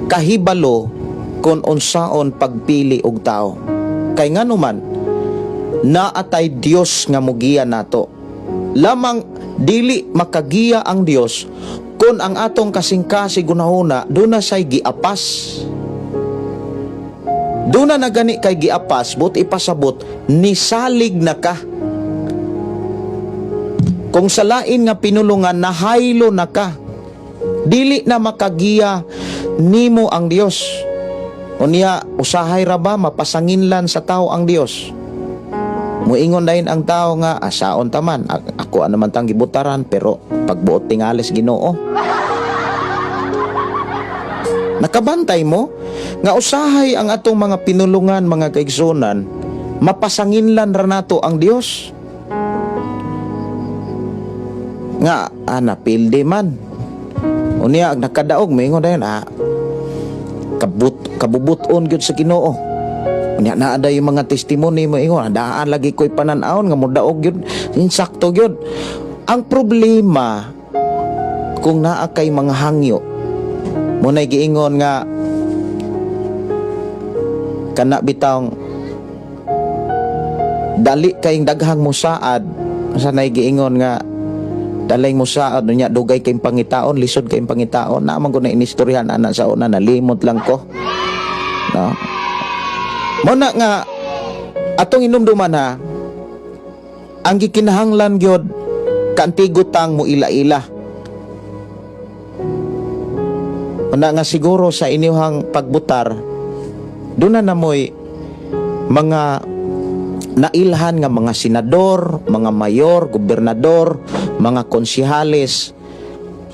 S2: kahibalo kung unsaon pagpili og tao. Kay nganuman naatay Dios nga mugiya nato. Lamang dili makagiya ang Dios kung ang atong kasingkasi gunahuna duna say giapas. Duna na gani kay giapas, but ipasabot nisalig na ka. Kung sa lain nga pinulungan nahaylo na ka, dili na makagiya nimo ang Dios. Unya usahay ra ba mapasanginlan sa tao ang Dios? Muingon dahin ang tao nga asaon taman, ako naman tang gibutaran, pero pagbuot tingalis Ginoo. Nakabantay mo nga usahay ang atong mga pinulungan, mga kaigsunan, mapasanginlan ra nato ang Dios. Nga napildi man. Unya nakadaog moingon dayon kabubuton gyud sa Ginoo. Unya naada yung mga testimony mo ingon, daan lagi ko'y pananaon nga modaog gyud, insakto gyud. Ang problema kung naa kay mga hangyo, mo nay giingon nga kana bitang dali kayong daghang musaad, sa nay giingon nga dalay musaad nya dugay kayong pangitaon, lisod kayong pangitaon. Naman ko na inistoryahan ana sa una, nalimot lang ko, no? Muna nga atong inumduman ha, ang gikinahanglan gyud kantigutang mo ila-ila. Muna nga siguro sa inyong pagbutar, doon na mo'y mga nailhan nga mga senador, mga mayor, gobernador, mga konsihales,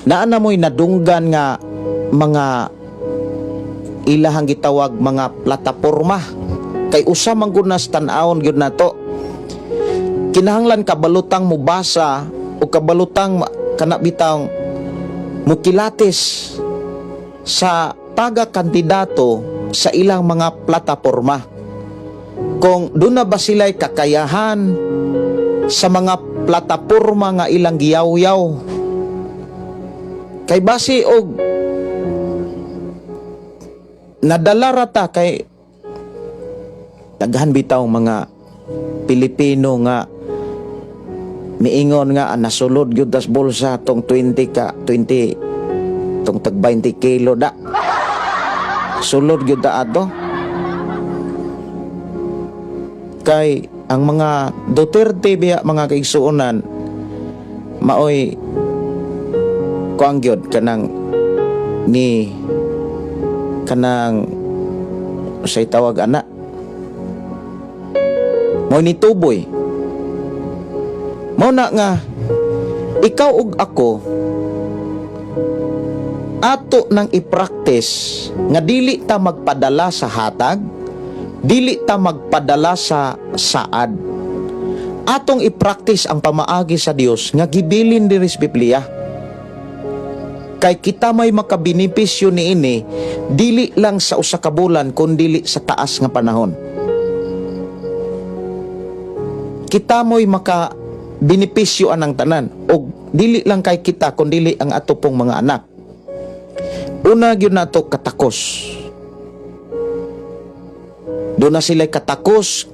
S2: na mo'y nadunggan nga mga ilahang gitawag mga plataporma. Kay usa man gud nas tan-awon gyud nato. Kinahanglan kabalutang mo basa o kabalutang kana bitang mukilatis sa taga-kandidato sa ilang mga plataporma. Kung doon na ba sila'y kakayahan sa mga plataporma nga ilang giyaw-yaw. Kay basi og nadala rata kay daghan bitaw mga Pilipino nga miingon nga nasulod gyud tas bulsa tong 20 tong tag 20 kilo da. Sulod gyud da ato. Kay ang mga Duterte biya mga kaigsuonan maoy kuang gyud kanang say tawag ana mo ni tuboy. Mo na nga ikaw ug ako ato nang i-practice nga dili ta magpadala sa hatag, dili ta magpadala sa saad. Atong i-practice ang pamaagi sa Dios nga gibilin diri sa Biblia. Kay kita may makabenepisyo niini dili lang sa usa ka bulan kundi sa taas nga panahon. Kita mo'y makabenepisyo anang tanan o dili lang kay kita kundi ang ato pong mga anak. Una gyud nato katakos. Doon na sila'y katakos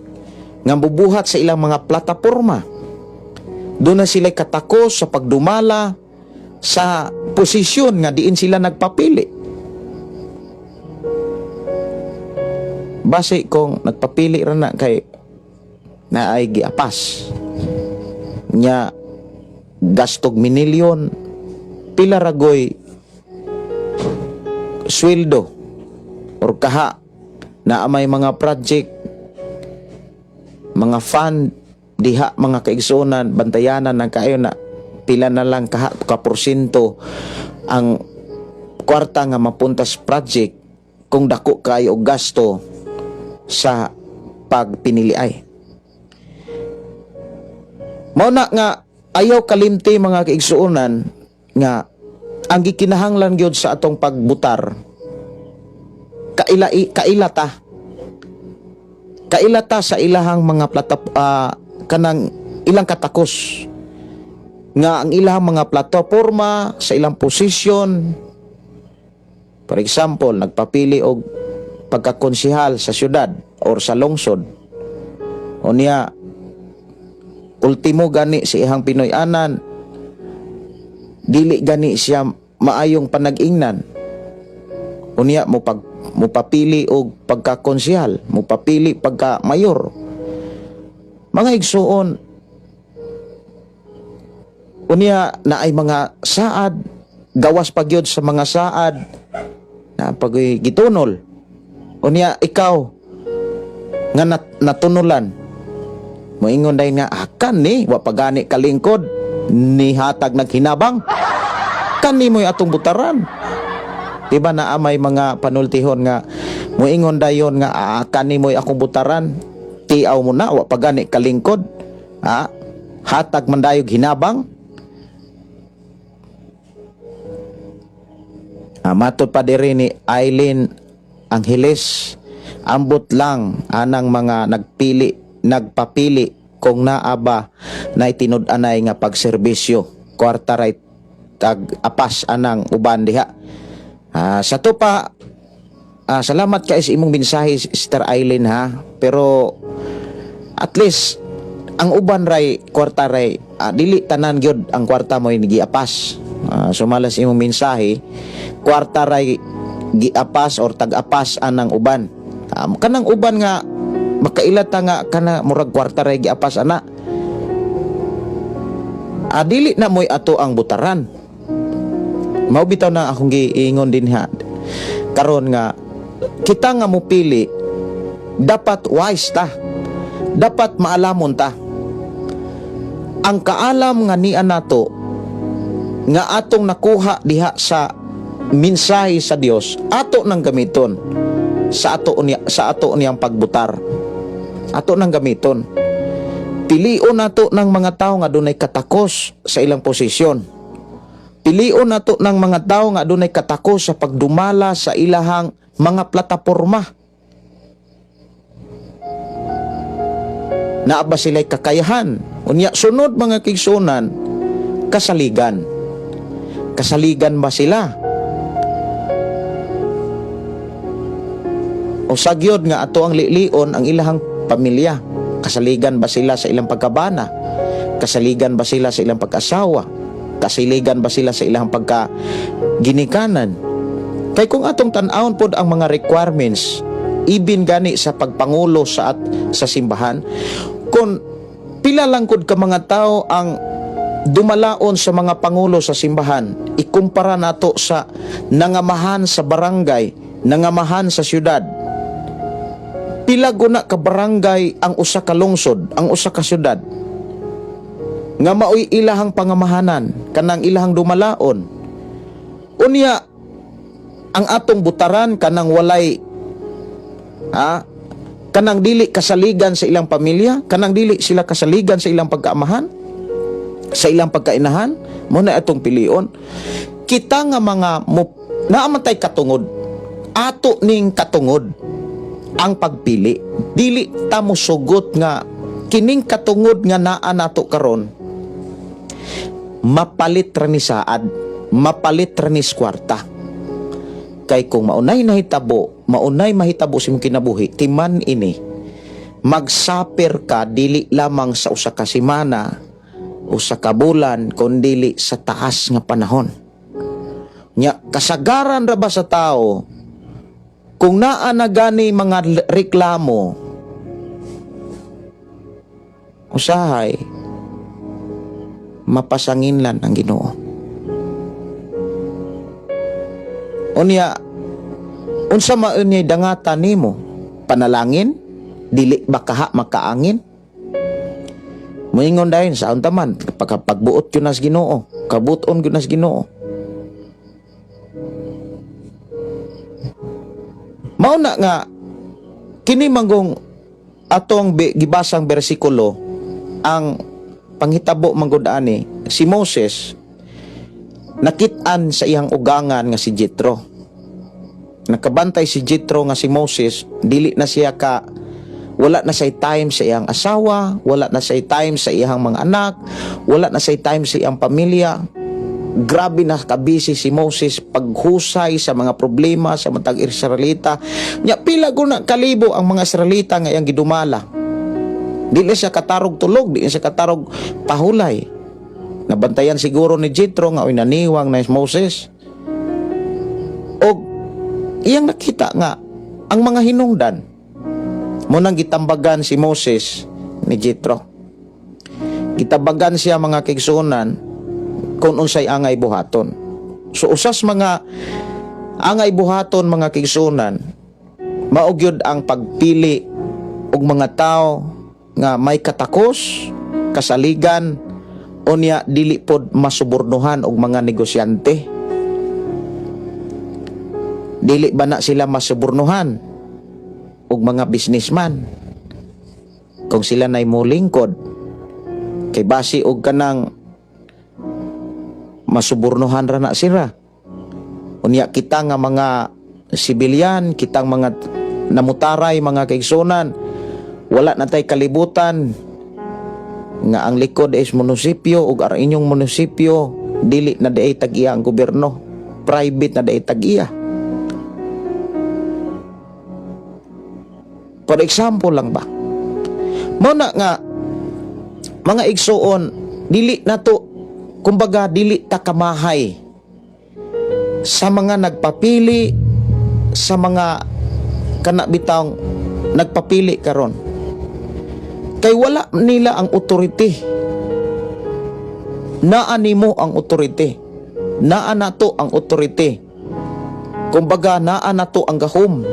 S2: nga bubuhat sa ilang mga plataporma. Doon na sila'y katakos sa pagdumala sa posisyon nga diin sila nagpapili. Base kung nagpapili ra na kay na ay giapas nya gastog minilyon, pila ragoy sweldo or kaha na may mga project, mga fund diha mga kaigsunan, bantayanan ng kayo na pila na lang ka porsyento ang kwarta nga mapunta sa project kung dako kayo og gasto sa pagpiniliay. Mao na nga ayaw kalimti mga kaigsuonan nga ang gikinahanglan gyud sa atong pagbutar kailata sa ilahang mga kanang ilang katakos nga ang ilang mga plataporma sa ilang posisyon. For example, nagpapili og pagkakonsihal sa syudad or sa lungsod, o niya ultimo gani si ihang Pinoy-anan, dili gani siya maayong panag-ingnan, o niya mupapili og pagkakonsihal, mupapili pagka mayor. Mga igsuon, unya na ay mga saad, gawas pagyod sa mga saad na pagoy gitunol. Unya ikaw nga natunulan, moingon day nga akan ni wa pagani kalingkod ni hatag naghinabang kani mo'y atong butaran. Diba na may mga panultihon nga moingon dayon nga akan ni mo'y akong butaran, tiaw mo na wa pagani kalingkod, hatag man dayog hinabang. Matod pa diri ni Eileen Angeles, ambot lang anang mga nagpapili kung naaba na itinud-anay nga pagserbisyo kwarta ray tag apas anang uban diha. Sa to pa, salamat kay sa imong mensahe Sister Eileen ha, pero at least ang uban ray kwarta ray dili tanan gyud ang kwarta mo giapas. Sumalas imong mensahe, kwarta ray giapas or tag-apas anang uban. Kanang uban nga makailata nga kana murag kwarta ray giapas ana. Dili na moy ato ang butaran. Mao bitaw na akong giingon din ha. Karon nga kita nga mupili, dapat wise ta. Dapat maalamon ta. Ang kaalam nga niya nato nga atong nakuha diha sa mensahe sa Dios, ato nang gamiton sa ato niyang pagbutar. Ato nang gamiton. Pilion nato ng mga tao nga dunay katakos sa ilang posisyon. Pilion nato ng mga tao nga dunay katakos sa pagdumala sa ilahang mga plataporma. Naa ba sila'y kakayahan? Unya sunod mga kigsunan, kasaligan. Kasaligan ba sila? O sagyod nga ato ang lilion ang ilahang pamilya. Kasaligan ba sila sa ilang pagkabana? Kasaligan ba sila sa ilang pag-asawa? Kasaligan ba sila sa ilang pagkaginikanan? Kay kung atong tan-awon pod ang mga requirements, ibin gani sa pagpangulo sa simbahan, kung pila lang kod ka mga tao ang dumalaon sa mga pangulo sa simbahan, ikumpara nato sa nangamahan sa barangay, nangamahan sa syudad. Pila guna ka barangay ang usa ka lungsod, ang usa ka syudad, nga maoy ilahang pangamahanan, kanang ilahang dumalaon. Unya, ang atong butaran kanang walay, kanang dili kasaligan sa ilang pamilya, kanang dili sila kasaligan sa ilang pagkaamahan, sa ilang pagkainahan, mo na atong pilion. Kita nga mga naamatay katungod, ato ning katungod ang pagpili. Dili ta mo sugot nga kining katungod nga naa nato karon mapalit ra ni saad, mapalit ra ni kwarta. Kay kung maunay mahitabo sa imong kinabuhi, timan ini magsaper ka dili lamang sa usa ka semana, usa ka bulan, kundi sa taas nga panahon. Nya kasagaran ra ba sa tao kung naa na gani mga reklamo, usahay mapasanginlan ang Ginoo. Unya, unsa maunyay dangatan nimo? Panalangin? Dili ba kaha makaangin? Moingon dahil sa untaman pagbuot yun nas Ginoo, kabuton yun nas Ginoo. Mao na nga kini manggong atong gibasang bersikulo ang panghitabo manggod ani si Moses nakit-an sa iyang ugangan nga si Jethro. Nakabantay si Jethro nga si Moses, dili na siya wala na say time sa iyang asawa, wala na say time sa iyang mga anak, wala na say time sa iyang pamilya. Grabe na kabisi si Moses paghusay sa mga problema sa matag Israelita. Nya pila guna kalibo ang mga Israelita nga iyang gidumala. Dili siya katarog tulog, dili siya katarog pahulay. Nabantayan siguro ni Jethro nga naniwang na Moses. O iyang nakita nga ang mga hinungdan mo nang gitambagan si Moses ni Jethro. Gitambagan siya mga kaigsuonan kung unsay angay buhaton. So usas mga angay buhaton mga kaigsuonan mao gyud ang pagpili og mga tao nga may katakos, kasaligan, unya dili pod masubornohan og mga negosyante. Dili ba na sila masubornohan og mga businessman kung sila nay molingkod kay basi og kanang masubornohan ra na sila. Unya kita nga mga sibilyan, kitang mga namutaray mga kaigsunan, wala na tay kalibutan nga ang likod is munisipyo ug ang inyong munisipyo dili na diay tag-iya ang gobyerno, private na diay tag-iya. For example lang ba, mao na nga mga igsuon, dili na to, kumbaga dili ta kamahay sa mga nagpapili, sa mga kanabitang nagpapili karon. Kay wala nila ang authority. Naa nimo ang authority. Naa nato ang authority. Kumbaga naa nato ang gahom.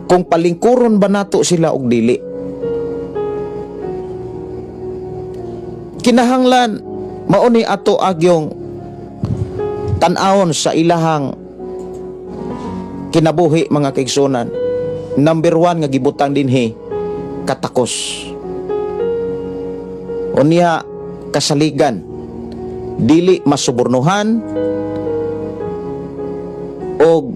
S2: Kung palingkuron ba nato sila og dili. Kinahanglan mauni ato agyong tan-awon sa ilahang kinabuhi mga kaigsunan. Number 1 nga gibutang dinhi katakos. Unya kasaligan, dili masubornohan og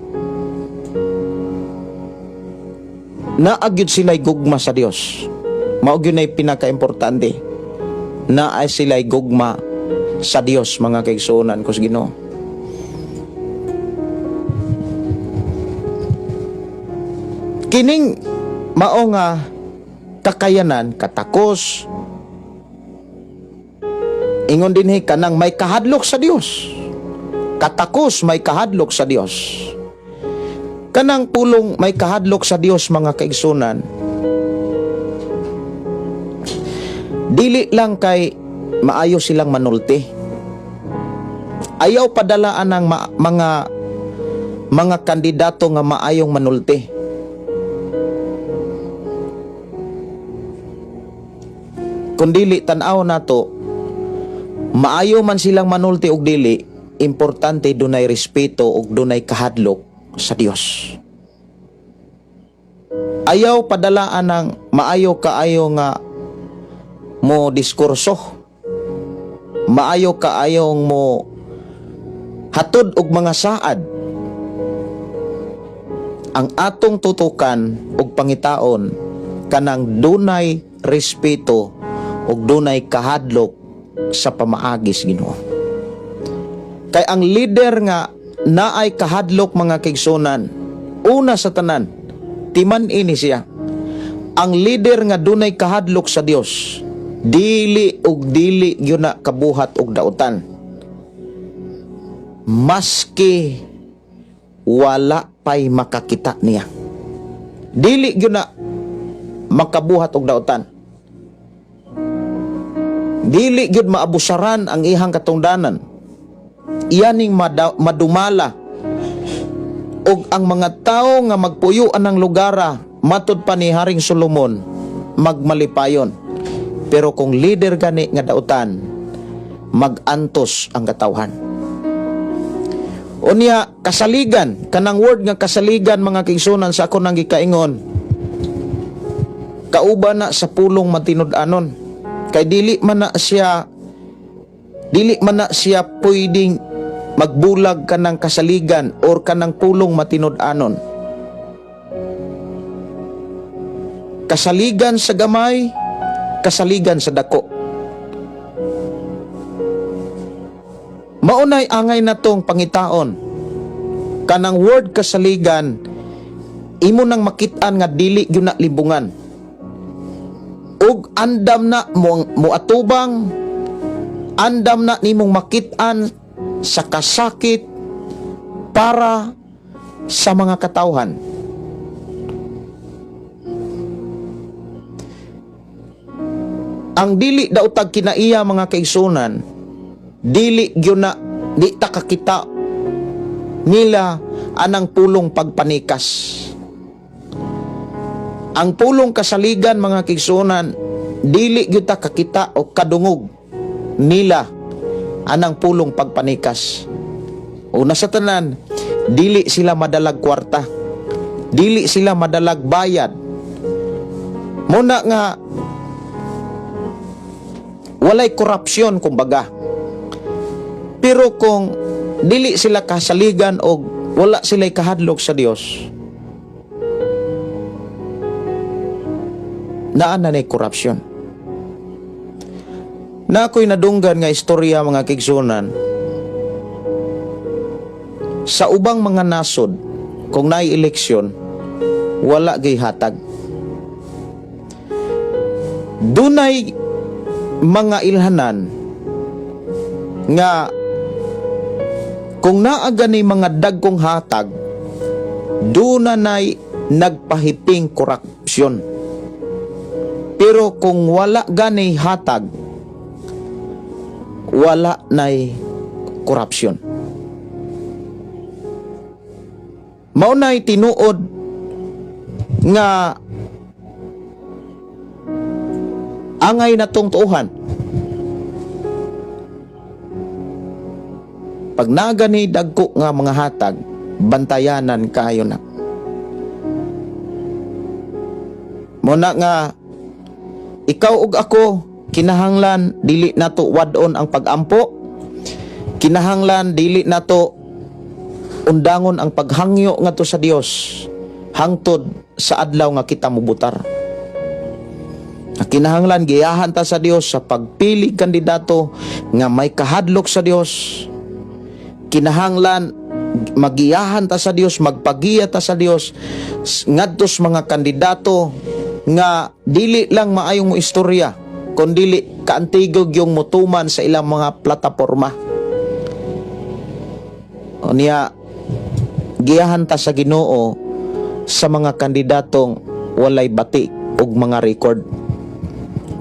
S2: naagyud sila'y gugma sa Dios. Mao gyud nay pinaka-importante. Naay sila'y gugma sa Dios mga kaigsunan kus Ginoo. Kining mao nga kakayanan, katakos, ingon dinhi kanang may kahadlok sa Dios. Katakos may kahadlok sa Dios. Kanang pulong may kahadlok sa Dios mga kaigsunan, dili lang kay maayo silang manulti. Ayaw padalaan ng mga kandidato nga maayong manulti. Kundili tan-aw nato, maayo man silang manulti og dili, importante dunay respeto og dunay kahadlok sa Dios. Ayaw padalaan ng maayo kaayo nga mo diskurso. Maayo kaayong mo hatod og mga saad. Ang atong tutukan og pangitaon kanang dunay respeto ug dunay kahadlok sa pamaagis Ginoo. Kay ang leader nga naay kahadlok mga kaigsunan, una sa tanan, timan ini siya. Ang leader nga dunay kahadlok sa Dios, dili ug dili gyud na kabuhat og dautan. Maski wala pay makakita niya, dili gyud na makabuhat og dautan. Dili gyud maabusaran ang ihang katungdanan. Iyaning madumala og ang mga tao nga magpuyuan ng lugara matud pa ni Haring Solomon magmalipayon. Pero kung leader gani nga dautan, magantos ang katawhan. Unya, kasaligan, kanang word nga kasaligan mga kaigsunan sa ako nang gikaingon, kauban na sa pulong matinud-anon. Kay dili man na siya pwedeng magbulag kanang kasaligan or kanang pulong matinud-anon. Kasaligan sa gamay, kasaligan sa dako. Maunay angay na tong pangitaon. Kanang word kasaligan, imo nang makitaan nga dili gyud na libungan. Ug andam na muatubang, andam na nimong makitaan sa kasakit para sa mga katawhan. Ang dili daw tag kinaiya mga kaigsunan, dili gyud na di ta kakita nila anang pulong pagpanikas. Ang pulong kasaligan mga kaigsunan, dili gyud ta kakita o kadungog nila anang pulong pagpanikas. Una sa tanan, dili sila madalag kwarta, dili sila madalag bayad. Muna nga walay korupsyon kumbaga. Pero kung dili sila kasaligan o wala sila'y kahadlok sa Dios, naan na korupsyon. Na ako'y nadunggan nga istorya mga kaigsunan, sa ubang mga nasod, kung naay eleksyon, wala gay hatag. Dunay mga ilhanan nga kung naaga ni mga dagkong hatag, dunay nagpahiping korupsyon. Pero kung wala gani hatag, wala nay korupsyon. Maunay tinuod nga angay na tong tuuhan. Pag nagani dagko nga mga hatag, bantayanan kayo na. Muna nga ikaw ug ako, kinahanglan dili nato wadon ang pagampo, kinahanglan dili nato undangon ang paghangyo ngadto sa Dios hangtod sa adlaw nga kita mubutar. Kinahanglan giyahan ta sa Dios sa pagpili kandidato nga may kahadlok sa Dios. Kinahanglan magiyahan ta sa Dios, magpagiya ta sa Dios ngadtos mga kandidato nga dili lang maayong mo istorya, kundi kaantigog yung mutuman sa ilang mga plataporma. O niya, giyahan ta sa Ginoo sa mga kandidatong walay bati ug mga record.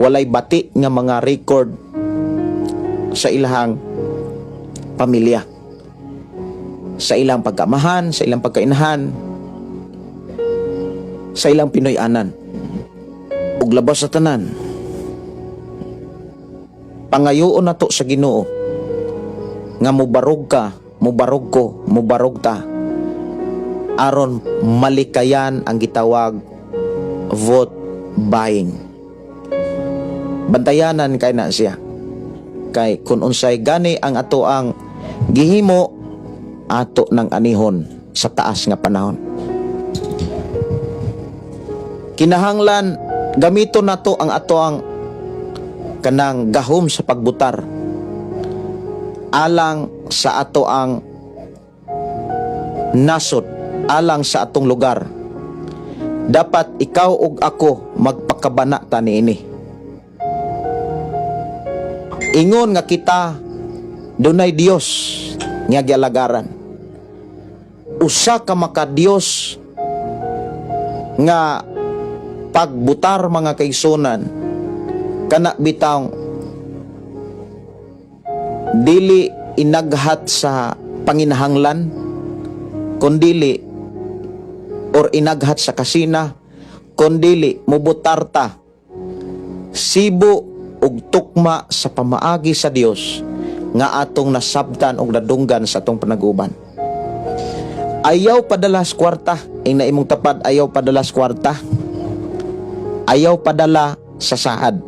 S2: Walay bati nga mga record sa ilang pamilya, sa ilang pagkamahan, sa ilang pagkainahan, sa ilang Pinoy-anan. Ug labas sa tanan, pangayoon nato sa Ginoo nga mubarog ka, mubarog ko, mubarog ta, aron malikayan ang gitawag vote buying. Bantayanan kay na siya. Kay kung unsay gani ang ato ang gihimo, ato ng anihon sa taas nga panahon. Kinahanglan gamito nato ang ato ang kanang gahom sa pagbutar alang sa ato ang nasod, alang sa atong lugar. Dapat ikaw ug ako magpakabana ta niini. Ingon nga kita dunay Dios nga gialagaran. Usa ka maka Dios nga pagbutar mga kaigsunan, kana bitang dili inaghat sa panginahanglan, kundili or inaghat sa kasina, kundili mubutarta sibo ug tukma sa pamaagi sa Dios nga atong nasabtan ug nadunggan sa atong panag-uban. Ayaw padalas kwarta, ing naimong tapad, ayaw padalas kwarta. Ayaw padala sa saad.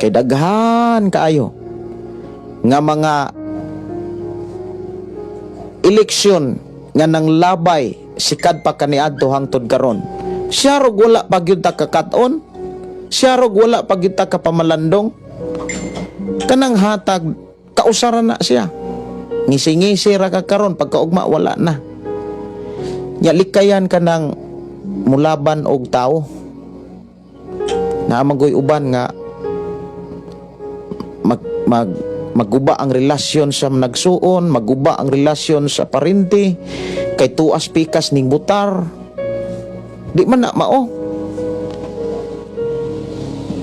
S2: Kay daghan kaayo nga mga eleksyon nga nang labay sikad pa kaniadto hangtod karon. Siya rog wala pa gyud ta kakat-on. Siya rog wala pa gyud ta kapamalandong. Kanang hatag kausara na siya. Ngisi-ngisi ra ka karon pagkaugma wala na. Nya likayan ka ng mulaban og tao. Naamagoy uban nga maguba ang relasyon sa nagsuon, maguba ang relasyon sa parinti, kay tuas pikas ning butar. Di man na mao.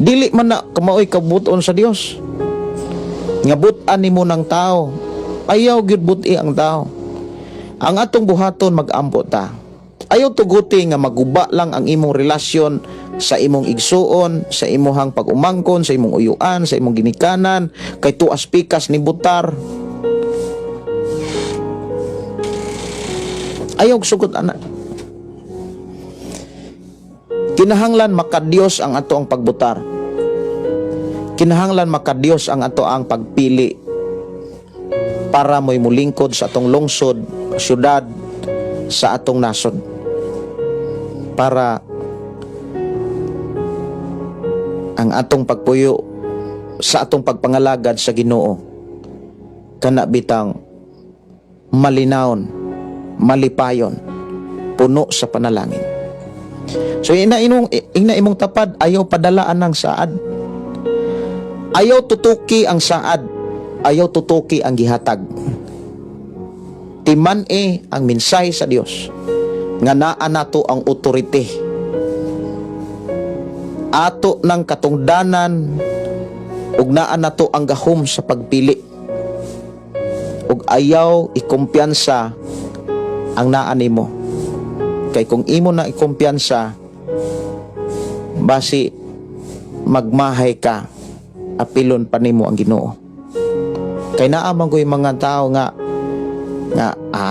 S2: Dili man na kamaoy kabuton sa Dios. Nga butan nimo ng tao. Ayaw gyud buti ang tao. Ang atong buhaton mag-ampo ta. Ayaw tuguti nga maguba lang ang imong relasyon sa imong igsuon, sa imong pag-umangkon, sa imong uyuan, sa imong ginikanan, kay tuas pikas ni butar. Ayaw sugot ana. Kinahanglan makadiyos ang ato ang pagbutar. Kinahanglan makadiyos ang ato ang pagpili para mo'y mulingkod sa atong lungsod, syudad, sa atong nasod. Para ang atong pagpuyo sa atong pagpangalagad sa Ginoo kana bitang malinawon, malipayon, puno sa panalangin. So ina imong tapad, ayaw padalaan ng saad. Ayaw tutuki ang saad, ayaw tutuki ang gihatag. Timan ang mensahe sa Dios nga naa nato ang otorite. Ato ng katungdanan ug naa nato ang gahom sa pagpili. Ug ayaw ikumpiyansa ang naa nimo. Kay kung imo na ikumpiyansa, basi magmahay ka, apilon pa nimo ang Ginoo. Kay naa man ko'y mga tao nga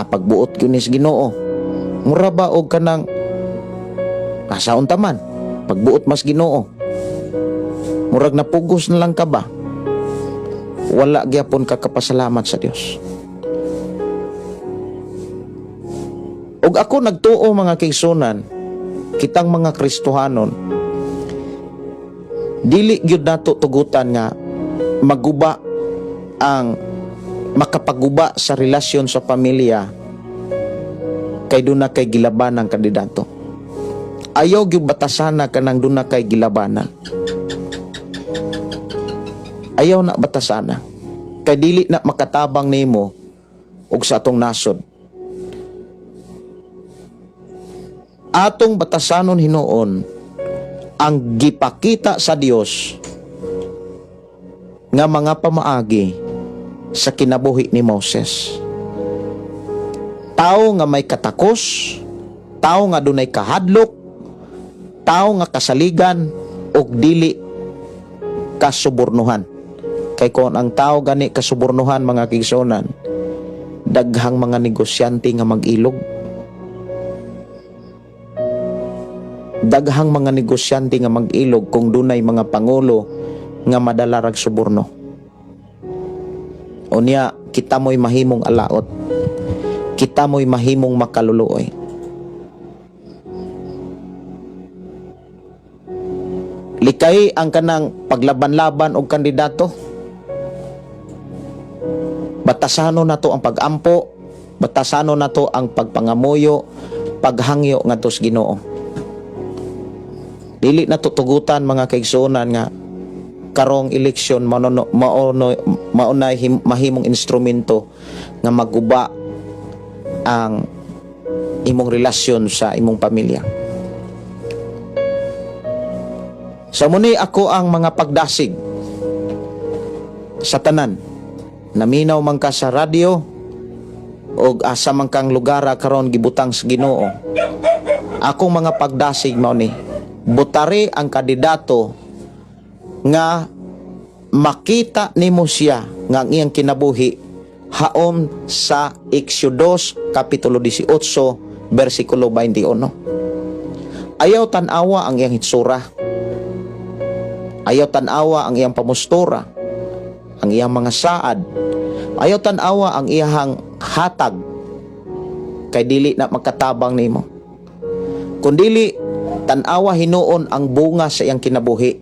S2: pagbuot gyud ni sa Ginoo. Mura ba og kanang nasaon ta man pagbuot mas Ginoo. Murag napugos na lang ka ba? Wala gyapon ka kapasalamat sa Dios. Og ako nagtuo mga kaigsunan, kitang mga Kristohanon, dili gyud nato tugutan nga maguba ang makapaguba sa relasyon sa pamilya kay duna kay gilabanan kandidato. Ayaw gyud batasana kanang duna kay gilabanan. Ayaw na batasana. Kay dili na makatabang nimo ug sa atong nasod. Atong batasanon hinuon ang gipakita sa Dios nga mga pamaagi sa kinabuhi ni Moses. Tao nga may katakos, tao nga dunay kahadlok, tao nga kasaligan ug dili kasubornuhan. Kay kung ang tao gani kasubornuhan mga kigsunan, daghang mga negosyante nga mag-ilog. Daghang mga negosyante nga mag-ilog kung dunay mga pangulo nga madalarag suborno. Unya, kita mo'y mahimong alaot. Kita mo'y mahimong makaluluoy. Likay ang kanang paglaban-laban og kandidato. Batasano na to ang pag-ampo, batasano na to ang pagpangamuyo, paghangyo nga tos Ginoo. Dili na tutugutan mga kaigsunan nga karong eleksyon maunay mahimong instrumento nga maguba ang imong relasyon sa imong pamilya. Sa muni ako ang mga pagdasig sa tanan. Naminaw man ka sa radyo o asa man kang lugar karon gibutang sa Ginoo. Akong mga pagdasig mao ni, butari ang kandidato nga makita nimo siya nga ang iyang kinabuhi haom sa Exodus kapitulo 18 bersikulo 21. Ayaw tanawa ang iyang hitsura, ayaw tanawa ang iyang pamustura, ang iyang mga saad, ayaw tanawa ang iyang hatag, kay dili na makatabang nimo, kundili tanawa hinuon ang bunga sa iyang kinabuhi,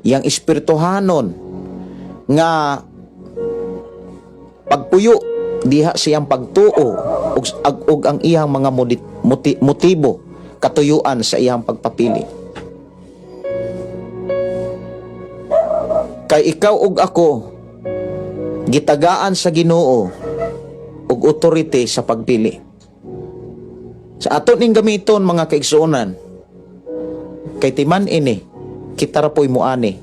S2: iyang espirituhanon nga pagpuyo diha siyang pagtuo ug ang iyang mga motibo katuyuan sa iyang pagpapili. Kay ikaw ug ako gitagaan sa Ginoo ug authority sa pagpili. Sa ato ning gamiton mga kaigsuonan, kay timan ini kita ra po'y muani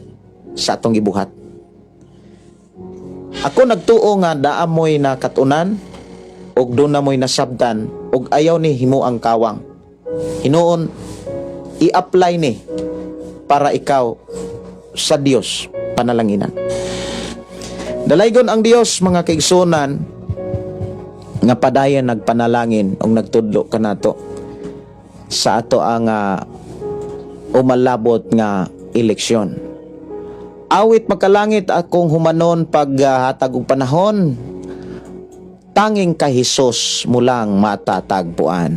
S2: sa atong gibuhat. Ako nagtuo nga daamoy na katunan ug doon na mo'y nasabdan ug ayaw ni himo ang kawang. Hinuon i-apply ni para ikaw sa Dios panalanginan. Dalaygon ang Dios mga kaigsuonan nga padayon nagpanalangin ug nagtudlo kanato sa ato ang umalabot nga eleksyon. Awit makalangit akong humanon paghatag og panahon, tanging kay Hesus mulang matatagpuan.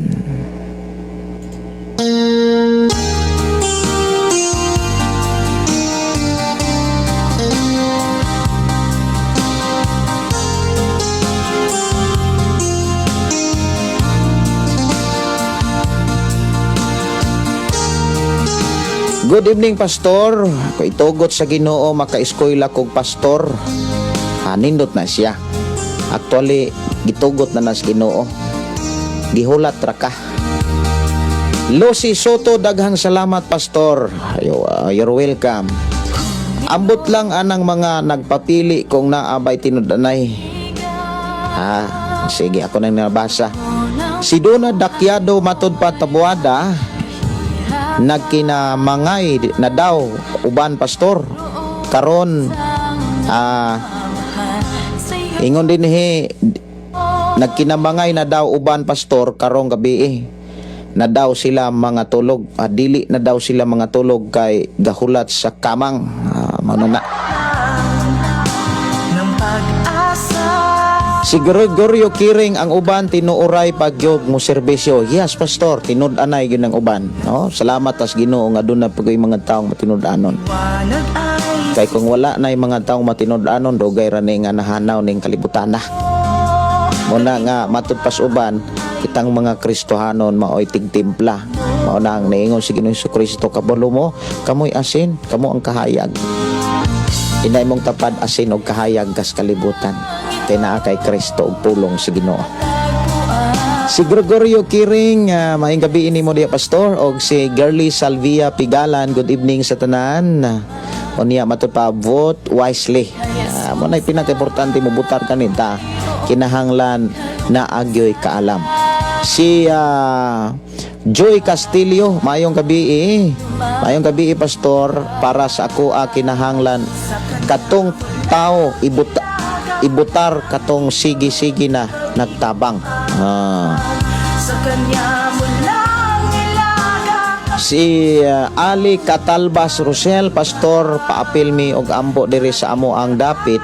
S2: Good evening, Pastor. Ako itugot sa Ginoo, maka-eskwela kog pastor. Nindot na siya. Actually, gitugot na sa Ginoo. Gihulat ra ka. Lucy Soto, daghang salamat, Pastor. You're welcome. Ambot lang anang mga nagpapili kung naabay tinud-anay. Sige, ako nang nabasa. Si Dona Dakyado matud pa tabuada, nagkinamangay na daw uban pastor karon ingon din nagkinamangay na daw uban pastor karong gabi na daw sila mga tulog, dili na daw sila mga tulog kay gahulat sa kamang manuna. Si Gregorio Kiring ang uban tinuoray pagyog mo serbisyo. Yes, pastor, tinud-anay gyud ang uban. No? Salamat tas Ginoo nga aduna pagoy mga taong matinud-anon. Kay kung wala nay mga taong matinud-anon, dugay ra ni nga nahanaw ning kalibutan na. Muna nga matud pas uban, kitang mga Kristohanon maoy tigtimpla. Mao na ang niingon si Ginoong Jesucristo, kabalo mo, kamoy asin, kamo ang kahayag. Inay mong tapad asin og kahayag kas kalibutan. Kay naa kay Kristo og pulong sa Ginoo. Si Gregorio Kiring, maayong gabi ini mo diya pastor, og si Girly Salvia Pigalan, good evening sa tanan. Unya matud pa, vote wisely. Mo nay pinaka-importante mo butar kanita, kinahanglan na agyoy kaalam. Si Joy Castillo, maayong gabi Maayong gabi pastor, para sa ako kinahanglan katong tao ibutar katong sige-sige na nagtabang.
S3: Sa kanya mo lang ilaga.
S2: Si Ali Catalbas Rosel, pastor, paapil mi og ambo diri sa amo ang dapit.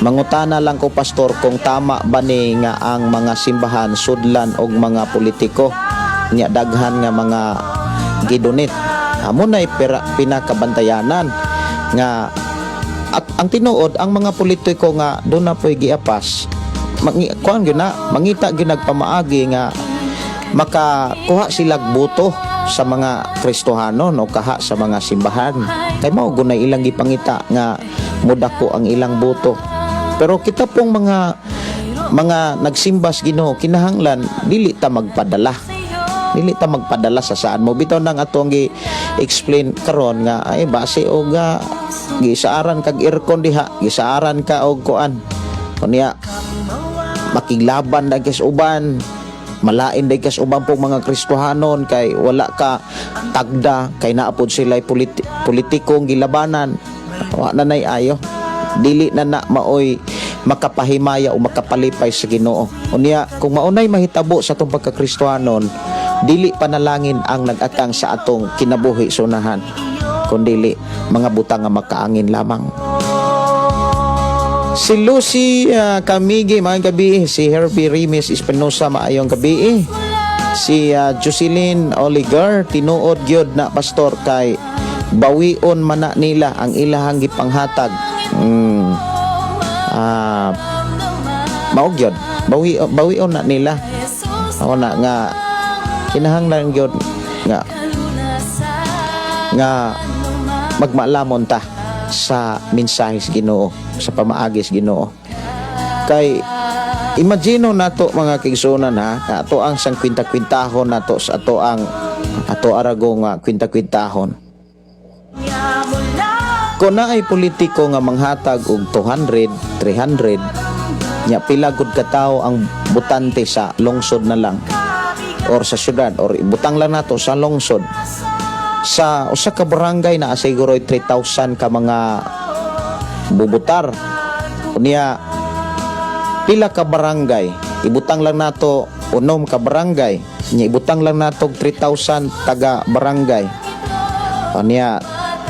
S2: Mangutana lang ko pastor kung tama ba ni nga ang mga simbahan sudlan og mga politiko nya daghan nga mga gidonate. Amo nay pinakabantayanan nga ang tinuod ang mga politiko nga doon na po'y giapas kuan gyud na mangita gyud nagpamaagi nga makakuha silag boto sa mga Kristohanon o kaha sa mga simbahan kay mao gunay ilang gipangita nga mudako ang ilang boto. Pero kita pong mga nagsimbas Ginoo, kinahanglan dili ta magpadala sa saan mo bitaw nang atong gi-explain karon nga ay base og gisaaran kag aircon diha, gisaaran ka og kuan kunya makiglaban na kis uban malain day kas ubang pong mga Kristohanon kay wala ka tagda kay naapod sila politikong gilabanan, wa na nay ayo, dili na maoy makapahimaya o makapalipay sa Ginoo. Unya kung maunay mahitabo sa atong pagka-Kristohanon, dili panalangin ang nag-atang sa atong kinabuhi sunahan, kundili mga butang nga makaangin lamang. Si Lucy Camigi, maayong gabi. Si Herbie Rimes Espinosa, maayong gabi. Si Jocelyn Oligar, tinuod gyud na pastor kay bawion man na nila ang ilahang gipanghatag. Mao gyud bawion na nila. Ako na nga kinahanglan gyud nga magmalamon ta sa mensahe sa Ginoo, sa pamaagi sa Ginoo. Kay imagino nato mga kigsunan ha, ato ang sang kwinta-kwintahon nato sa ato aragong kwinta-kwintahon. Kung naay politiko nga manghatag og 200, 300, nya pila gud ka tawo ang butante sa lungsod na lang or sa syudad or ibutang lang nato sa lungsod. Sa usa ka barangay na siguro 3,000 ka mga bubutar. Unya pila ka barangay, ibutang lang nato 6 ka barangay, nya ibutang lang nato 3,000 taga barangay. Unya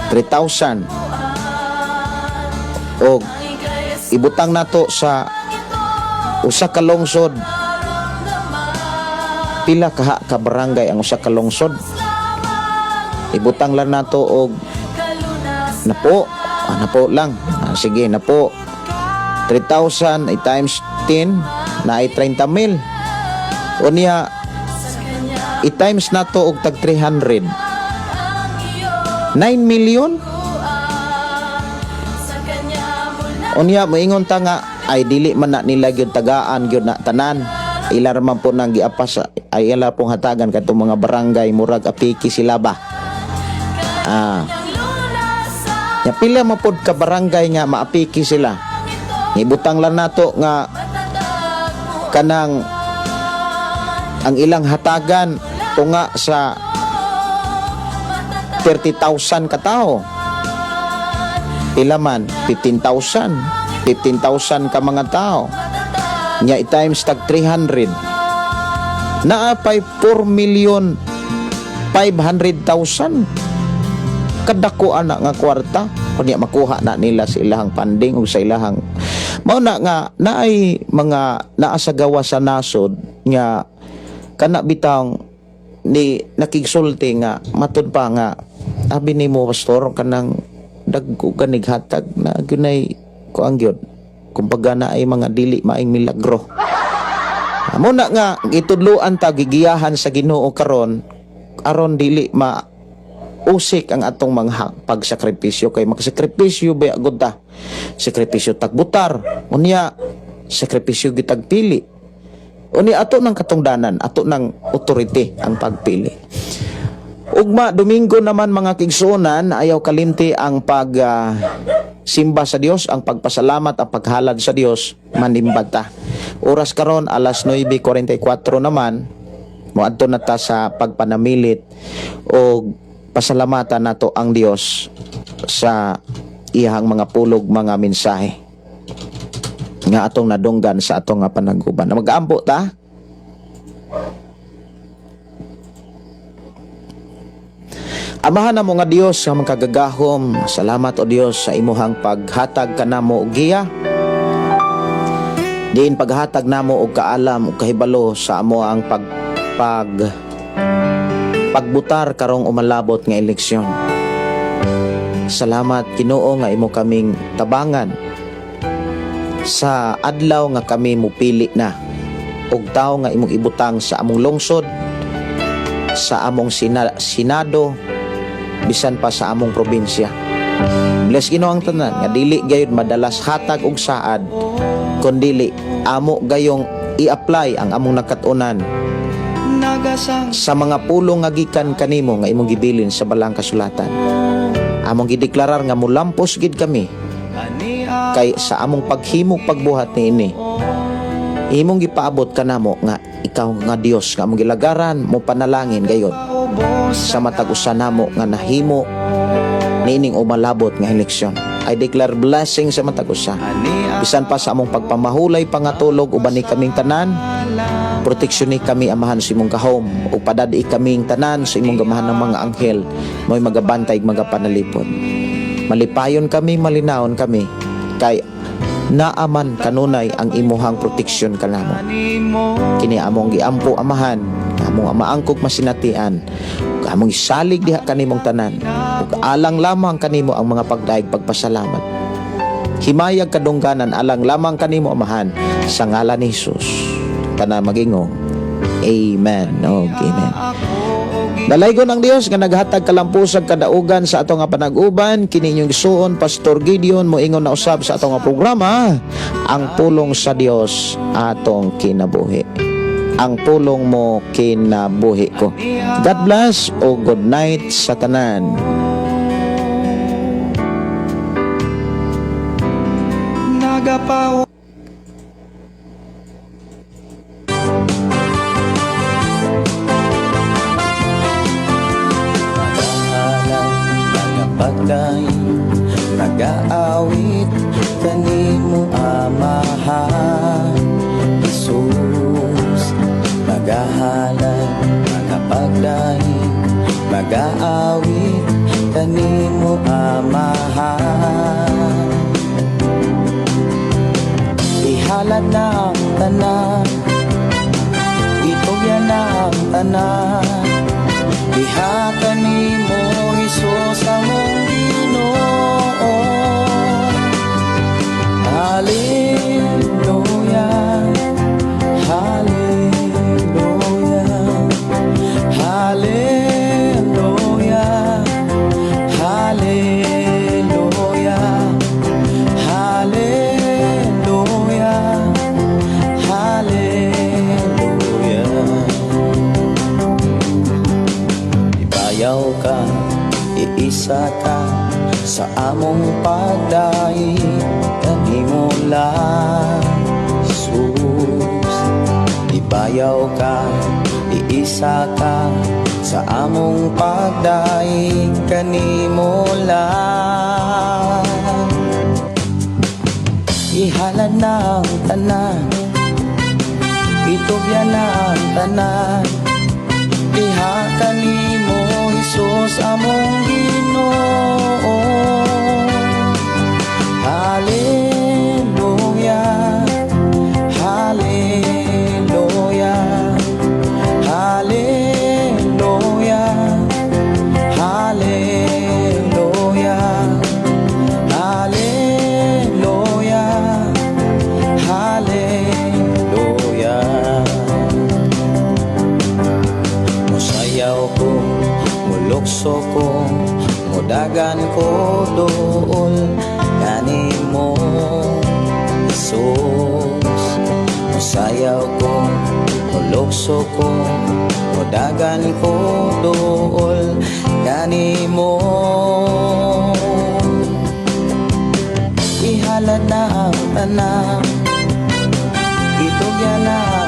S2: 3,000 o ibutang nato sa usa ka lungsod, pila ka barangay ang usa ka lungsod, ibutang lang nato og napo lang. Sige, napo 3,000 times 10 na ay 30,000. Unya i-times nato og tag 300, 9 million. Unya moingon ta nga ay dili man na nila gyud tagaan gyud na tanan, ila man po nang giapas ay ila pong hatagan kadtong mga barangay murag apiki sila ba. Ya pila mapod ka barangay nga maapiki sila. Ibutang lang nato nga kanang ang ilang hatagan tunga sa 30,000 ka tawo. Pila man 15,000 ka mga tao. Nya i-times tag 300. Naapay 4,500,000 kadako ana nga kwarta kunya makuha na nila sa ilahang funding o sa ilahang mao na nga naay mga naa sa gawa sa nasod nga kana bitang ni nakigsulti nga matud pa nga abi nimo pastor kanang dagko ganig hatag na gunay ko ang gyud kumbaga na ay mga dili maing milagro. Amo na nga itudloan ta gigiyahan sa Ginoo karon aron dili usik ang atong mga pagsakripisyo kay magsakripisyo ba gud ta, sakripisyo tagbutar, unya sakripisyo gitagpili, unya ato ng katungdanan, ato ng authority ang pagpili. Ugma Domingo naman mga kigsunan, ayaw kalimti ang simba sa Dios, ang pagpasalamat, ang paghalad sa Dios, manimbad ta. Oras karon alas 9:44 naman, moadto na ta sa pagpanamilit o pasalamatan nato ang Dios sa iyang mga pulog mga mensahe nga atong nadunggan sa atong nga panaghuban. Mag-aampo ta. Amahan na mo nga Dios nga magkagagahom, salamat o Dios sa imuhang paghatag kanamo og giya. Diin paghatag namo og kaalam ug kahibalo sa amo ang pagbutar karong umalabot nga eleksyon. Salamat Ginoo nga imo kaming tabangan sa adlaw nga kami mupili na og tawo nga imong ibutang sa among lungsod, sa among Senado, bisan pa sa among probinsya. Bless Ginoo ang tanan nga dili gayud madalas hatag og saad, kundi amo gayong i-apply ang among nakatunan sa mga pulong nga gikan kanimo nga imong gibilin sa balang kasulatan. Among gideklarar nga mulampos gid kami kay sa among paghimog pagbuhat niini Imong gipaabot kanamo nga ikaw nga Dios nga among gilagaran mo panalangin gayud sa matag usa namo nga nahimo nining umalabot nga eleksyon. I declare blessing sa matag usa. Bisan pa sa among pagpamahulay pangatulog uban ni kaming tanan, proteksyon ni kami amahan sa imong gahom ug padadi kaming tanan sa imong gamahan ng mga anghel mo'y magabantay ug magapanalipod. Malipayon kami, malinaon kami kay naaman kanunay ang imuhang proteksyon kanamo. Kini among giampo amahan, among maangkog masinatian, among isalig diha kanimong tanan ug alang lamang kanimo ang mga pagdaig pagpasalamat. Himayag kadungganan alang lamang kanimo amahan sa ngalan ni Hesus. Tanan magingo. Amen. Amen. Dalaygon ang Dios nga naghatag kalampusag kadaugan sa ato nga panag-uban. Kini inyong gisuon Pastor Gideon mo ingon na usab sa ato nga programa, ang pulong sa Dios atong kinabuhi. Ang pulong mo kinabuhi ko. God bless o good night sa tanan.
S4: Nagapaw
S1: Pagday nag-aawit kanimo amahan Jesus, nagahalad nagapagday nag-aawit kanimo amahan. Ihalad na ang tanan, itugyan na ang tanan, diha kanimo Hesus among Ginoo. Hallelujah, hallelujah, hallelujah, hallelujah, hallelujah, hallelujah. Ibayaw ka, iisa ka sa among pagdaig kanimo lang Jesus. Ibayaw ka, iisa ka sa among pagdaig kanimo lang. Ihalad na ang tanan, itugyan na ang tanan, diha kanimo Hesus among Ginoo. Hallelujah, hallelujah, hallelujah, hallelujah, hallelujah, hallelujah. Musayaw ko, mulukso ko, mudagan ko doon kanimo Jesus. Musayaw ko, mulukso ko, mudagan ko doon kanimo. Ihalad na ang tanan, itugyan na